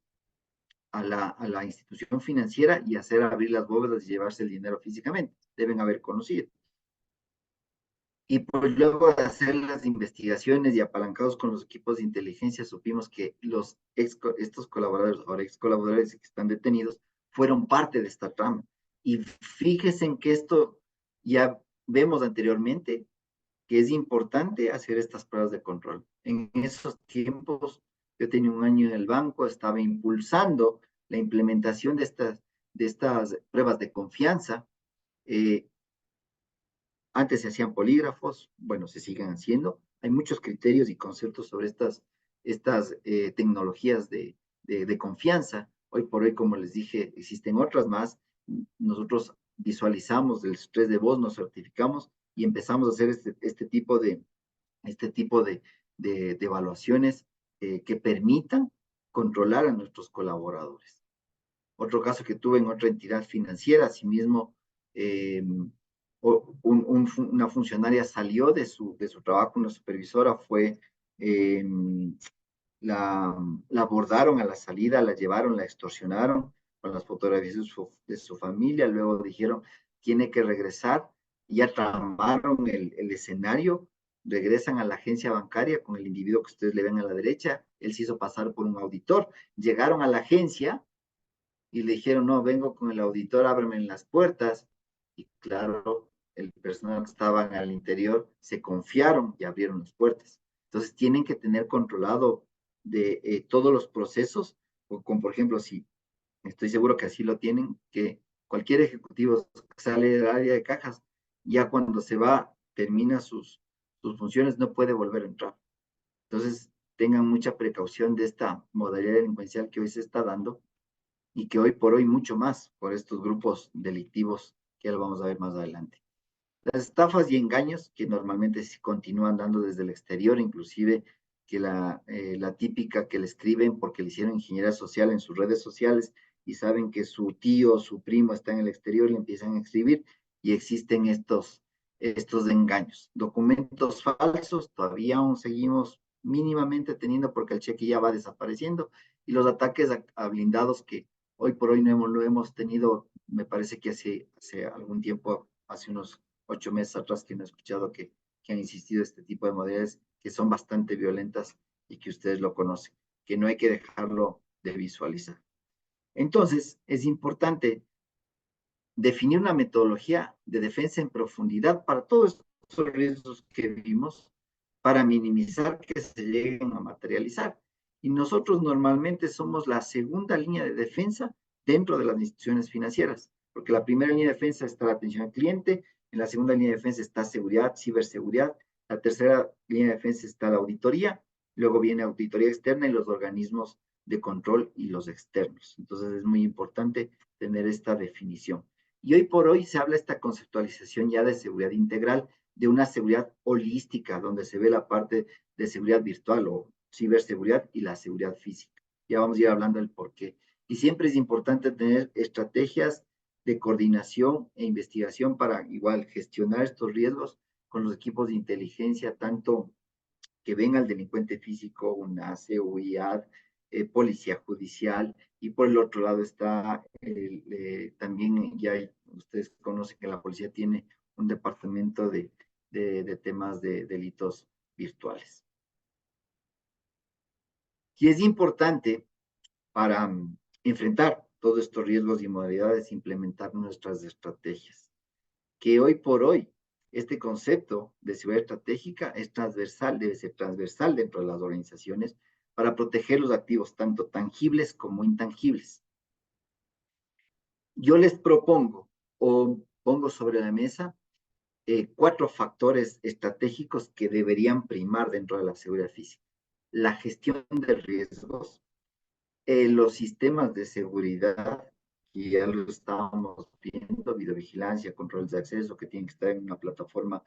a la institución financiera y hacer abrir las bóvedas y llevarse el dinero físicamente. Deben haber conocido. Y pues luego de hacer las investigaciones y apalancados con los equipos de inteligencia, supimos que estos colaboradores, ahora ex colaboradores que están detenidos, fueron parte de esta trama. Y fíjense en que esto ya vemos anteriormente, que es importante hacer estas pruebas de control. En esos tiempos, yo tenía un año en el banco, estaba impulsando la implementación de estas pruebas de confianza. Antes se hacían polígrafos, bueno, se siguen haciendo. Hay muchos criterios y conceptos sobre estas tecnologías de confianza. Hoy por hoy, como les dije, existen otras más. Nosotros visualizamos el estrés de voz, nos certificamos y empezamos a hacer este tipo de evaluaciones que permitan controlar a nuestros colaboradores. Otro caso que tuve en otra entidad financiera, asimismo, eh, una funcionaria salió de su trabajo, una supervisora fue, eh, la abordaron a la salida, la llevaron, la extorsionaron con las fotografías de su familia, luego dijeron, tiene que regresar, ya tramaron el escenario, regresan a la agencia bancaria con el individuo que ustedes le ven a la derecha, él se hizo pasar por un auditor, llegaron a la agencia y le dijeron, no, vengo con el auditor, ábreme las puertas. Y claro, el personal que estaba al interior se confiaron y abrieron las puertas. Entonces tienen que tener controlado de todos los procesos, o como por ejemplo, si estoy seguro que así lo tienen, que cualquier ejecutivo que sale del área de cajas, ya cuando se va, termina sus funciones, no puede volver a entrar. Entonces, tengan mucha precaución de esta modalidad delincuencial que hoy se está dando y que hoy por hoy mucho más por estos grupos delictivos que ya lo vamos a ver más adelante. Las estafas y engaños que normalmente se continúan dando desde el exterior, inclusive que la típica que le escriben porque le hicieron ingeniería social en sus redes sociales y saben que su tío o su primo está en el exterior y empiezan a escribir y existen estos engaños. Documentos falsos todavía aún seguimos mínimamente teniendo porque el cheque ya va desapareciendo y los ataques a blindados que hoy por hoy no hemos tenido, me parece que hace algún tiempo, hace unos 8 meses atrás que no he escuchado que han insistido este tipo de modalidades que son bastante violentas y que ustedes lo conocen, que no hay que dejarlo de visualizar. Entonces, es importante definir una metodología de defensa en profundidad para todos estos riesgos que vimos, para minimizar que se lleguen a materializar. Y nosotros normalmente somos la segunda línea de defensa dentro de las instituciones financieras, porque la primera línea de defensa está la atención al cliente, en la segunda línea de defensa está seguridad, ciberseguridad, la tercera línea de defensa está la auditoría, luego viene auditoría externa y los organismos de control y los externos. Entonces es muy importante tener esta definición. Y hoy por hoy se habla esta conceptualización ya de seguridad integral, de una seguridad holística, donde se ve la parte de seguridad virtual o ciberseguridad y la seguridad física. Ya vamos a ir hablando del por qué. Y siempre es importante tener estrategias de coordinación e investigación para igual gestionar estos riesgos con los equipos de inteligencia, tanto que ven al delincuente físico, UNACE, UIAD, Policía Judicial, y por el otro lado está también, ya ustedes conocen que la policía tiene un departamento de temas de delitos virtuales. Y es importante para enfrentar todos estos riesgos y modalidades, implementar nuestras estrategias, que hoy por hoy este concepto de seguridad estratégica es transversal, debe ser transversal dentro de las organizaciones para proteger los activos, tanto tangibles como intangibles. Yo les propongo o pongo sobre la mesa 4 factores estratégicos que deberían primar dentro de la seguridad física. La gestión de riesgos, los sistemas de seguridad, y ya lo estábamos viendo, videovigilancia, controles de acceso, que tienen que estar en una plataforma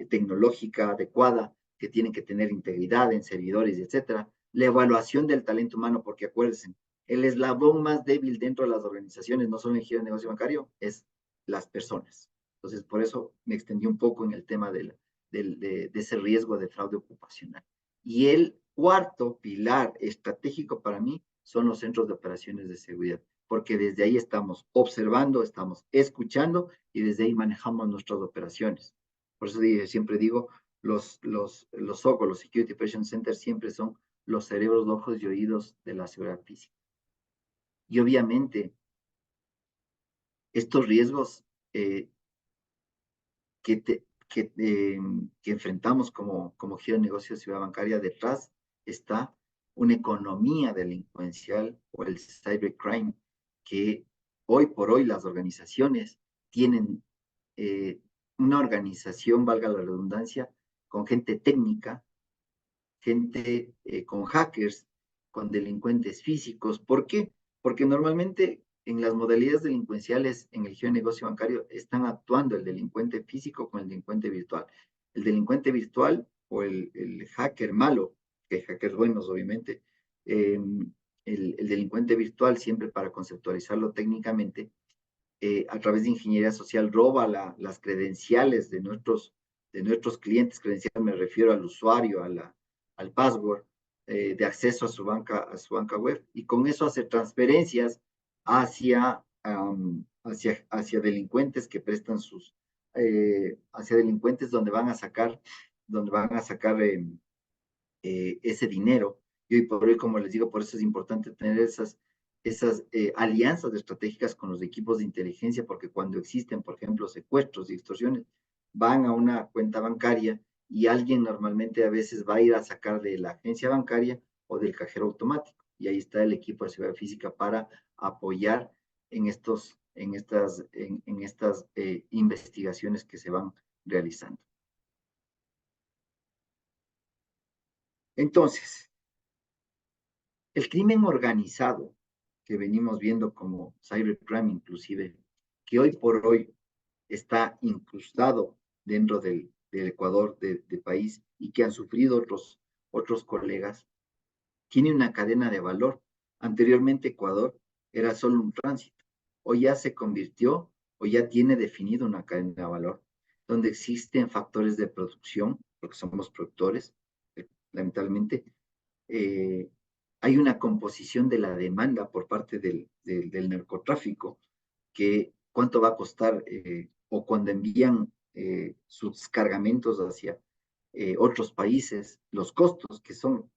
tecnológica adecuada, que tienen que tener integridad en servidores, etcétera. La evaluación del talento humano, porque acuérdense, el eslabón más débil dentro de las organizaciones, no solo en el giro de negocio bancario, es las personas. Entonces, por eso me extendí un poco en el tema de ese riesgo de fraude ocupacional. Y el cuarto pilar estratégico para mí son los centros de operaciones de seguridad, porque desde ahí estamos observando, estamos escuchando y desde ahí manejamos nuestras operaciones. Por eso siempre digo, los SOC, los Security Operations Centers, siempre son los cerebros, ojos y oídos de la seguridad física. Y obviamente, estos riesgos que, te, que enfrentamos como giro de negocio de ciudad bancaria, detrás está una economía delincuencial o el cybercrime que hoy por hoy las organizaciones tienen una organización, valga la redundancia, con gente técnica, gente con hackers, con delincuentes físicos. ¿Por qué? Porque normalmente en las modalidades delincuenciales en el giro de negocio bancario están actuando el delincuente físico con el delincuente virtual. El delincuente virtual o el hacker malo, que hay hackers buenos obviamente, eh, el delincuente virtual, siempre para conceptualizarlo técnicamente, a través de ingeniería social roba las credenciales de nuestros clientes. Credencial me refiero al usuario, al password de acceso a su banca web, y con eso hace transferencias hacia delincuentes que prestan hacia delincuentes donde van a sacar ese dinero. Y hoy por hoy, como les digo, por eso es importante tener esas alianzas estratégicas con los equipos de inteligencia, porque cuando existen, por ejemplo, secuestros y extorsiones, van a una cuenta bancaria y alguien normalmente a veces va a ir a sacar de la agencia bancaria o del cajero automático. Y ahí está el equipo de seguridad física para apoyar en estas investigaciones que se van realizando. Entonces, el crimen organizado, que venimos viendo como cybercrime inclusive, que hoy por hoy está incrustado dentro del Ecuador, de país, y que han sufrido otros colegas, tiene una cadena de valor. Anteriormente Ecuador era solo un tránsito. Hoy ya se convirtió, o ya tiene definido una cadena de valor, donde existen factores de producción, porque somos productores, lamentablemente, eh, hay una composición de la demanda por parte del narcotráfico, que cuánto va a costar, o cuando envían sus cargamentos hacia otros países, los costos que son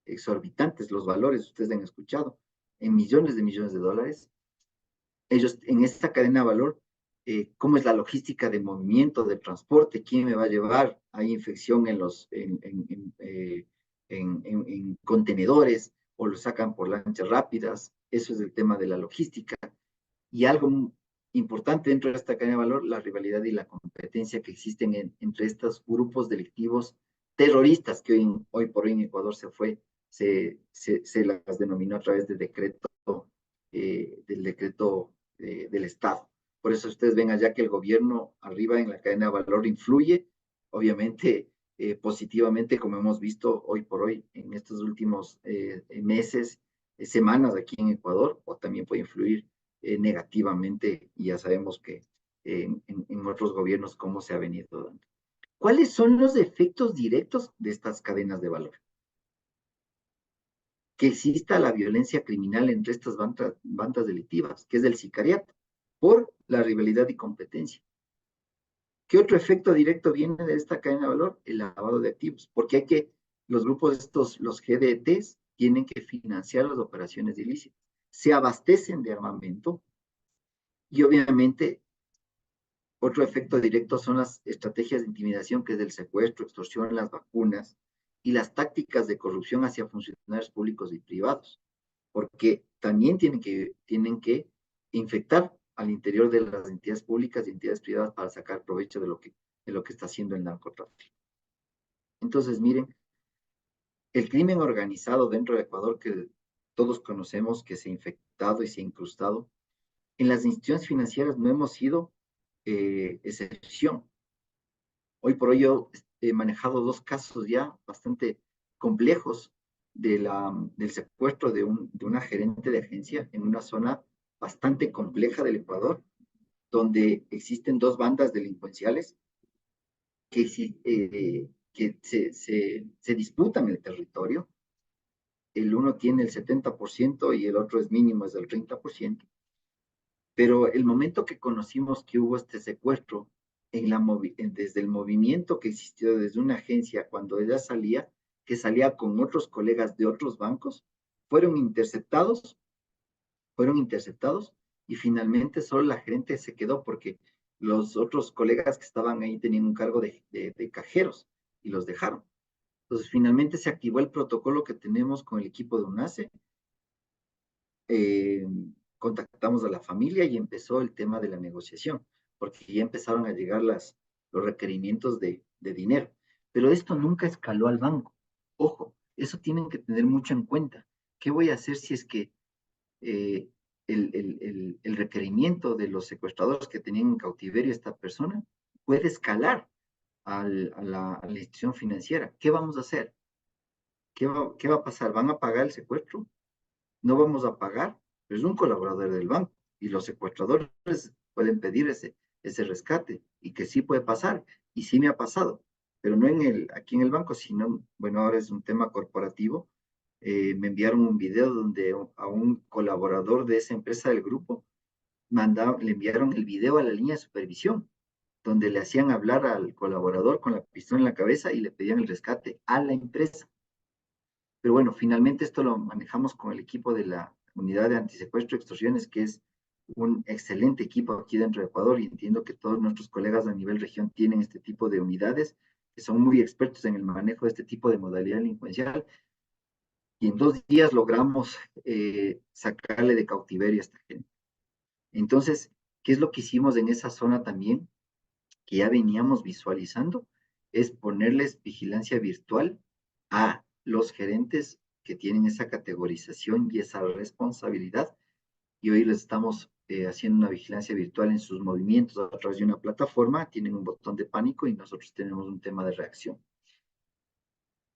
exorbitantes, los valores, ustedes han escuchado, en millones de dólares. Ellos en esta cadena de valor, cómo es la logística de movimiento, de transporte, quién me va a llevar, hay infección en contenedores o lo sacan por lanchas rápidas. Eso es el tema de la logística. Y algo importante dentro de esta cadena de valor, la rivalidad y la competencia que existen entre estos grupos delictivos terroristas que hoy por hoy en Ecuador se las denominó a través del decreto del Estado. Por eso ustedes ven allá que el gobierno arriba en la cadena de valor influye, obviamente positivamente, como hemos visto hoy por hoy en estos últimos meses, semanas aquí en Ecuador, o también puede influir negativamente, y ya sabemos que en otros gobiernos cómo se ha venido dando. ¿Cuáles son los efectos directos de estas cadenas de valor? Que exista la violencia criminal entre estas bandas delictivas, que es del sicariato, por la rivalidad y competencia. ¿Qué otro efecto directo viene de esta cadena de valor? El lavado de activos, porque los grupos estos, los GDTs, tienen que financiar las operaciones ilícitas, se abastecen de armamento, y obviamente otro efecto directo son las estrategias de intimidación, que es el secuestro, extorsión, las vacunas y las tácticas de corrupción hacia funcionarios públicos y privados, porque también tienen que infectar al interior de las entidades públicas y entidades privadas para sacar provecho de lo que está haciendo el narcotráfico. Entonces, miren, el crimen organizado dentro de Ecuador, que todos conocemos, que se ha infectado y se ha incrustado, en las instituciones financieras no hemos sido excepción. Hoy por hoy yo he manejado dos casos ya bastante complejos del secuestro de una gerente de agencia en una zona bastante compleja del Ecuador, donde existen dos bandas delincuenciales que se disputan el territorio. El uno tiene el 70% y el otro es mínimo, es del 30%. Pero el momento que conocimos que hubo este secuestro, desde el movimiento que existió desde una agencia, cuando ella salía, que salía con otros colegas de otros bancos, fueron interceptados, fueron interceptados, y finalmente solo la gerente se quedó porque los otros colegas que estaban ahí tenían un cargo de cajeros y los dejaron. Entonces finalmente se activó el protocolo que tenemos con el equipo de UNACE. eh, Contactamos a la familia y empezó el tema de la negociación, porque ya empezaron a llegar los requerimientos de dinero. Pero esto nunca escaló al banco. Ojo, eso tienen que tener mucho en cuenta. ¿Qué voy a hacer si es que eh, el requerimiento de los secuestradores que tenían en cautiverio a esta persona puede escalar a la institución financiera? ¿Qué vamos a hacer? ¿Qué va a pasar? ¿Van a pagar el secuestro? ¿No vamos a pagar? Pero es un colaborador del banco y los secuestradores pueden pedir ese rescate y que sí puede pasar y sí me ha pasado, pero no aquí en el banco, sino, bueno, ahora es un tema corporativo. Me enviaron un video donde a un colaborador de esa empresa del grupo le enviaron el video a la línea de supervisión, donde le hacían hablar al colaborador con la pistola en la cabeza y le pedían el rescate a la empresa. Pero bueno, finalmente esto lo manejamos con el equipo de la unidad de antisecuestro y extorsiones, que es un excelente equipo aquí dentro de Ecuador, y entiendo que todos nuestros colegas a nivel región tienen este tipo de unidades, que son muy expertos en el manejo de este tipo de modalidad delincuencial, y en 2 días logramos sacarle de cautiverio a esta gente. Entonces, ¿qué es lo que hicimos en esa zona también? Que ya veníamos visualizando, es ponerles vigilancia virtual a los gerentes que tienen esa categorización y esa responsabilidad. Y hoy les estamos haciendo una vigilancia virtual en sus movimientos a través de una plataforma. Tienen un botón de pánico y nosotros tenemos un tema de reacción.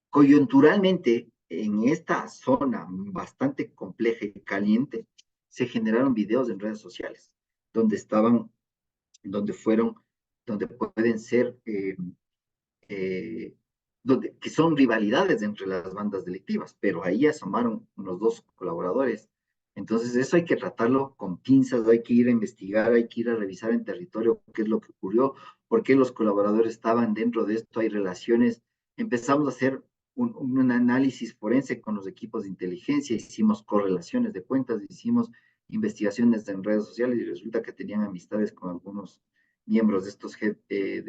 Coyunturalmente, en esta zona bastante compleja y caliente, se generaron videos en redes sociales donde estaban, donde fueron, donde pueden ser que son rivalidades entre las bandas delictivas, pero ahí asomaron unos 2 colaboradores. Entonces eso hay que tratarlo con pinzas, hay que ir a investigar, hay que ir a revisar en territorio qué es lo que ocurrió, por qué los colaboradores estaban dentro de esto, hay relaciones. Empezamos a hacer un análisis forense con los equipos de inteligencia, hicimos correlaciones de cuentas, hicimos investigaciones en redes sociales y resulta que tenían amistades con algunos miembros de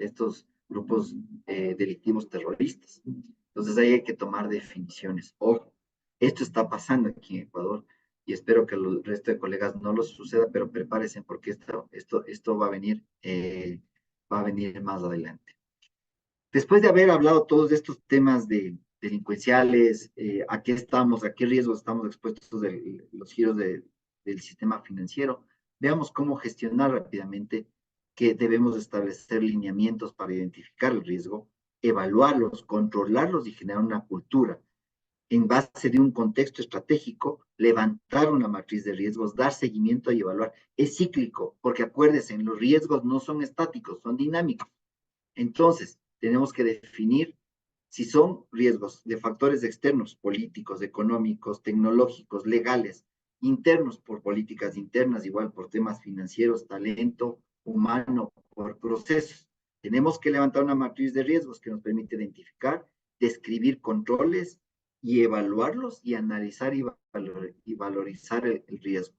estos grupos delictivos terroristas. Entonces ahí hay que tomar definiciones. Ojo, esto está pasando aquí en Ecuador y espero que el resto de colegas no lo suceda, pero prepárense porque esto va a venir más adelante. Después de haber hablado todos estos temas delincuenciales, a qué estamos, a qué riesgos estamos expuestos de los giros del sistema financiero, veamos cómo gestionar rápidamente, que debemos establecer lineamientos para identificar el riesgo, evaluarlos, controlarlos y generar una cultura en base de un contexto estratégico, levantar una matriz de riesgos, dar seguimiento y evaluar. Es cíclico, porque acuérdense, los riesgos no son estáticos, son dinámicos. Entonces, tenemos que definir si son riesgos de factores externos, políticos, económicos, tecnológicos, legales, internos por políticas internas, igual por temas financieros, talento humano, por procesos. Tenemos que levantar una matriz de riesgos que nos permite identificar, describir controles y evaluarlos y analizar y valorizar el riesgo.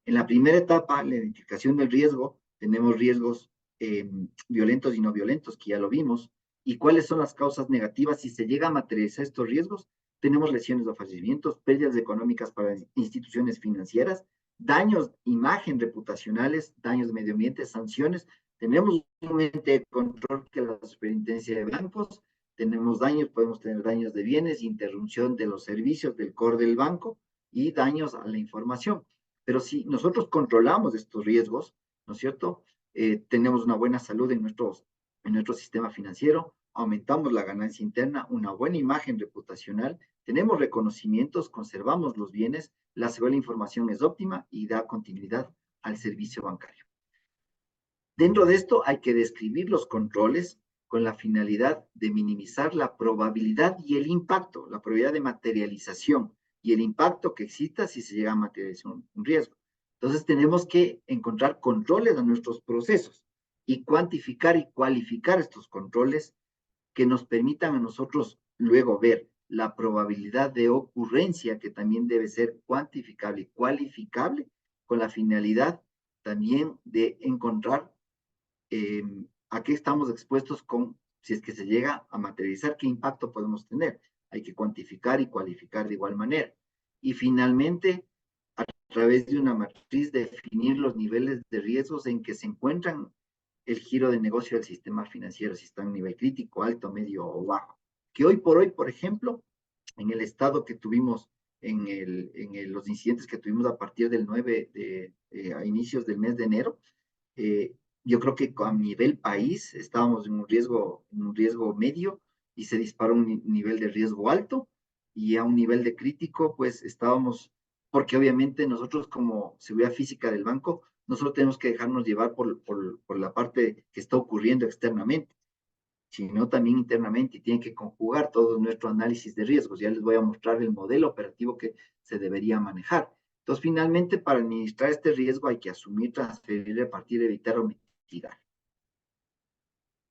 En la primera etapa, la identificación del riesgo, tenemos riesgos violentos y no violentos, que ya lo vimos, y cuáles son las causas negativas. Si se llega a materializar estos riesgos, tenemos lesiones o fallecimientos, pérdidas económicas para instituciones financieras, daños, imagen reputacionales, daños de medio ambiente, sanciones. Tenemos un ente de control que es la superintendencia de bancos, tenemos daños, podemos tener daños de bienes, interrupción de los servicios del core del banco y daños a la información. Pero si nosotros controlamos estos riesgos, ¿no es cierto? Tenemos una buena salud en nuestro sistema financiero, aumentamos la ganancia interna, una buena imagen reputacional, tenemos reconocimientos, conservamos los bienes, la seguridad de la información es óptima y da continuidad al servicio bancario. Dentro de esto hay que describir los controles con la finalidad de minimizar la probabilidad y el impacto, la probabilidad de materialización y el impacto que exista si se llega a materializar un riesgo. Entonces tenemos que encontrar controles a nuestros procesos y cuantificar y cualificar estos controles que nos permitan a nosotros luego ver la probabilidad de ocurrencia, que también debe ser cuantificable y cualificable, con la finalidad también de encontrar a qué estamos expuestos si es que se llega a materializar, qué impacto podemos tener. Hay que cuantificar y cualificar de igual manera. Y finalmente, a través de una matriz, definir los niveles de riesgos en que se encuentran el giro de negocio del sistema financiero, si está en nivel crítico, alto, medio o bajo. Que hoy por hoy, por ejemplo, en el estado que tuvimos, los incidentes que tuvimos a partir del 9 a inicios del mes de enero, eh, yo creo que a nivel país estábamos en un riesgo medio y se disparó un nivel de riesgo alto y a un nivel de crítico, pues estábamos, porque obviamente nosotros como seguridad física del banco, no solo tenemos que dejarnos llevar por la parte que está ocurriendo externamente, sino también internamente y tiene que conjugar todo nuestro análisis de riesgos. Ya les voy a mostrar el modelo operativo que se debería manejar. Entonces, finalmente, para administrar este riesgo hay que asumir, transferir, repartir, evitar o mitigar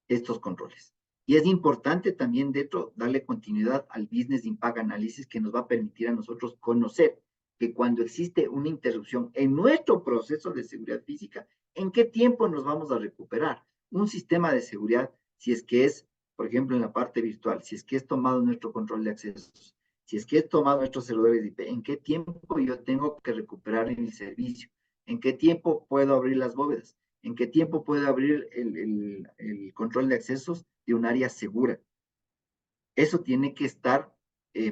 estos controles. Y es importante también, dentro, darle continuidad al Business Impact Analysis que nos va a permitir a nosotros conocer que cuando existe una interrupción en nuestro proceso de seguridad física, ¿en qué tiempo nos vamos a recuperar? Un sistema de seguridad, si es que es, por ejemplo, en la parte virtual, si es que es tomado nuestro control de accesos, si es que es tomado nuestros servidores de IP, ¿en qué tiempo yo tengo que recuperar mi servicio? ¿En qué tiempo puedo abrir las bóvedas? ¿En qué tiempo puedo abrir el control de accesos de un área segura? Eso tiene que estar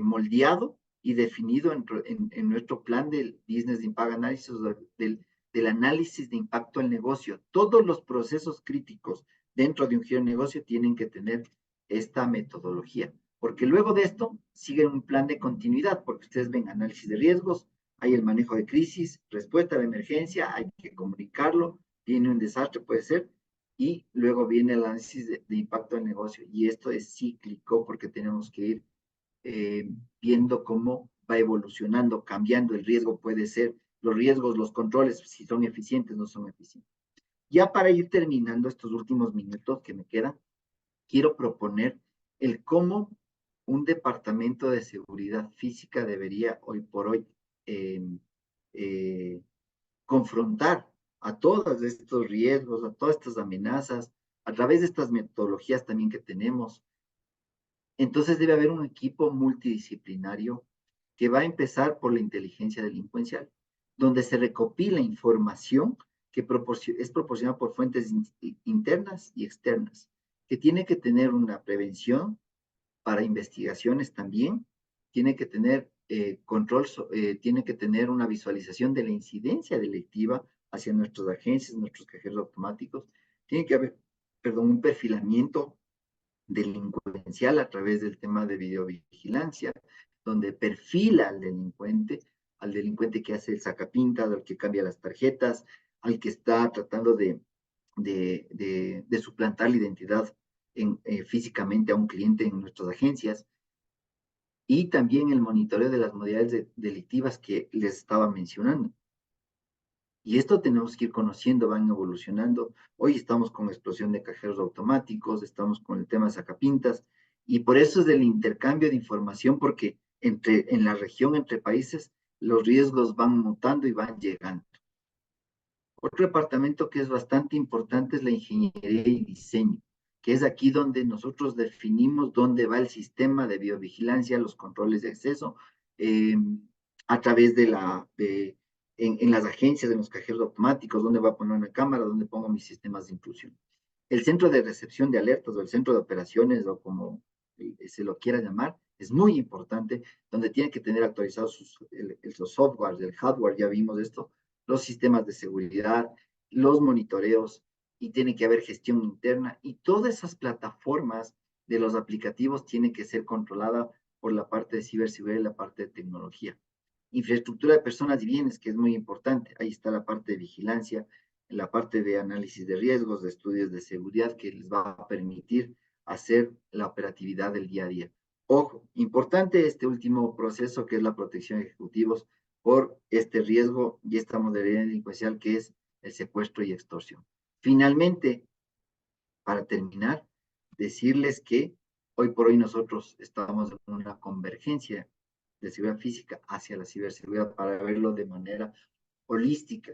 moldeado y definido en nuestro plan del Business Impact Analysis, del análisis de impacto al negocio. Todos los procesos críticos dentro de un giro de negocio tienen que tener esta metodología, porque luego de esto sigue un plan de continuidad, porque ustedes ven análisis de riesgos, hay el manejo de crisis, respuesta a la emergencia, hay que comunicarlo, viene un desastre, puede ser, y luego viene el análisis de impacto del negocio. Y esto es cíclico porque tenemos que ir viendo cómo va evolucionando, cambiando el riesgo, puede ser los riesgos, los controles, si son eficientes, no son eficientes. Ya para ir terminando estos últimos minutos que me quedan, quiero proponer el cómo un departamento de seguridad física debería hoy por hoy eh, eh, confrontar a todos estos riesgos, a todas estas amenazas, a través de estas metodologías también que tenemos. Entonces debe haber un equipo multidisciplinario que va a empezar por la inteligencia delincuencial, donde se recopila información que es proporcionada por fuentes internas y externas, que tiene que tener una prevención para investigaciones también, tiene que tener control, tiene que tener una visualización de la incidencia delictiva hacia nuestras agencias, nuestros cajeros automáticos, tiene que haber, perdón, un perfilamiento delincuencial a través del tema de videovigilancia, donde perfila al delincuente que hace el sacapintas, al que cambia las tarjetas, al que está tratando de suplantar la identidad físicamente a un cliente en nuestras agencias, y también el monitoreo de las modalidades delictivas que les estaba mencionando. Y esto tenemos que ir conociendo, van evolucionando. Hoy estamos con explosión de cajeros automáticos, estamos con el tema de sacapintas, y por eso es del intercambio de información, porque en la región, entre países, los riesgos van mutando y van llegando. Otro departamento que es bastante importante es la ingeniería y diseño, que es aquí donde nosotros definimos dónde va el sistema de biovigilancia, los controles de acceso, eh, a través en las agencias, en los cajeros automáticos, dónde va a poner una cámara, dónde pongo mis sistemas de intrusión. El centro de recepción de alertas o el centro de operaciones o como se lo quiera llamar, es muy importante, donde tiene que tener actualizados los softwares, el hardware, ya vimos esto, los sistemas de seguridad, los monitoreos, y tiene que haber gestión interna, y todas esas plataformas de los aplicativos tienen que ser controladas por la parte de ciberseguridad y la parte de tecnología. Infraestructura de personas y bienes, que es muy importante. Ahí está la parte de vigilancia, la parte de análisis de riesgos, de estudios de seguridad, que les va a permitir hacer la operatividad del día a día. Ojo, importante este último proceso que es la protección de ejecutivos por este riesgo y esta modalidad delincuencial que es el secuestro y extorsión. Finalmente, para terminar, decirles que hoy por hoy nosotros estamos en una convergencia de seguridad física hacia la ciberseguridad para verlo de manera holística,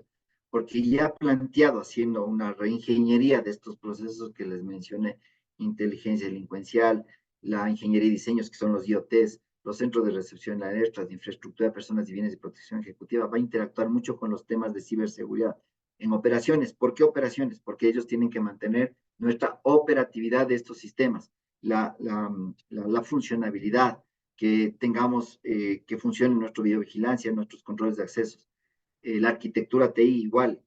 porque ya planteado haciendo una reingeniería de estos procesos que les mencioné, inteligencia delincuencial, la ingeniería y diseños que son los IoTs, los centros de recepción de alertas, de infraestructura de personas y bienes de protección ejecutiva, va a interactuar mucho con los temas de ciberseguridad. En operaciones, ¿por qué operaciones? Porque ellos tienen que mantener nuestra operatividad de estos sistemas, la funcionabilidad, que tengamos, que funcione nuestra videovigilancia, nuestros controles de accesos. La arquitectura TI igual,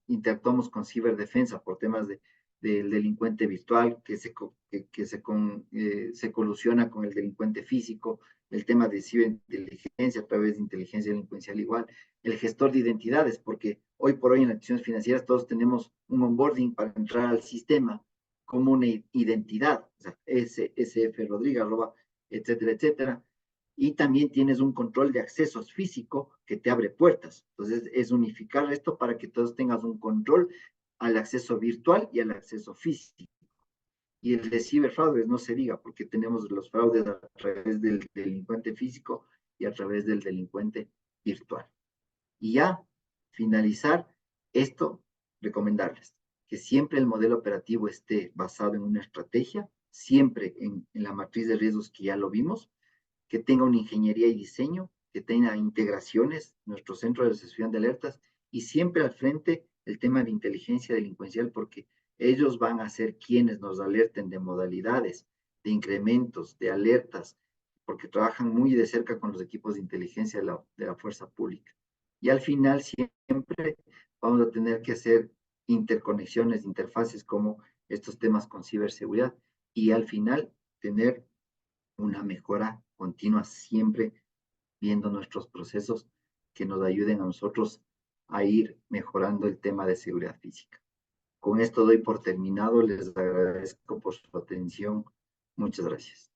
interactuamos con ciberdefensa por temas del delincuente virtual se colusiona con el delincuente físico, el tema de ciberinteligencia a través de inteligencia delincuencial igual, el gestor de identidades, porque hoy por hoy en las instituciones financieras todos tenemos un onboarding para entrar al sistema como una identidad, o sea, SF Rodríguez, arroba, etcétera, etcétera, y también tienes un control de accesos físico que te abre puertas. Entonces, es unificar esto para que todos tengas un control al acceso virtual y al acceso físico. Y el de ciberfraudes, no se diga, porque tenemos los fraudes a través del delincuente físico y a través del delincuente virtual. Y ya, finalizar esto, recomendarles que siempre el modelo operativo esté basado en una estrategia, siempre en la matriz de riesgos que ya lo vimos, que tenga una ingeniería y diseño, que tenga integraciones, nuestro centro de recepción de alertas, y siempre al frente el tema de inteligencia delincuencial, porque ellos van a ser quienes nos alerten de modalidades, de incrementos, de alertas, porque trabajan muy de cerca con los equipos de inteligencia de la fuerza pública. Y al final siempre vamos a tener que hacer interconexiones, interfaces como estos temas con ciberseguridad, y al final tener una mejora continua, siempre viendo nuestros procesos que nos ayuden a nosotros a ir mejorando el tema de seguridad física. Con esto doy por terminado, les agradezco por su atención. Muchas gracias.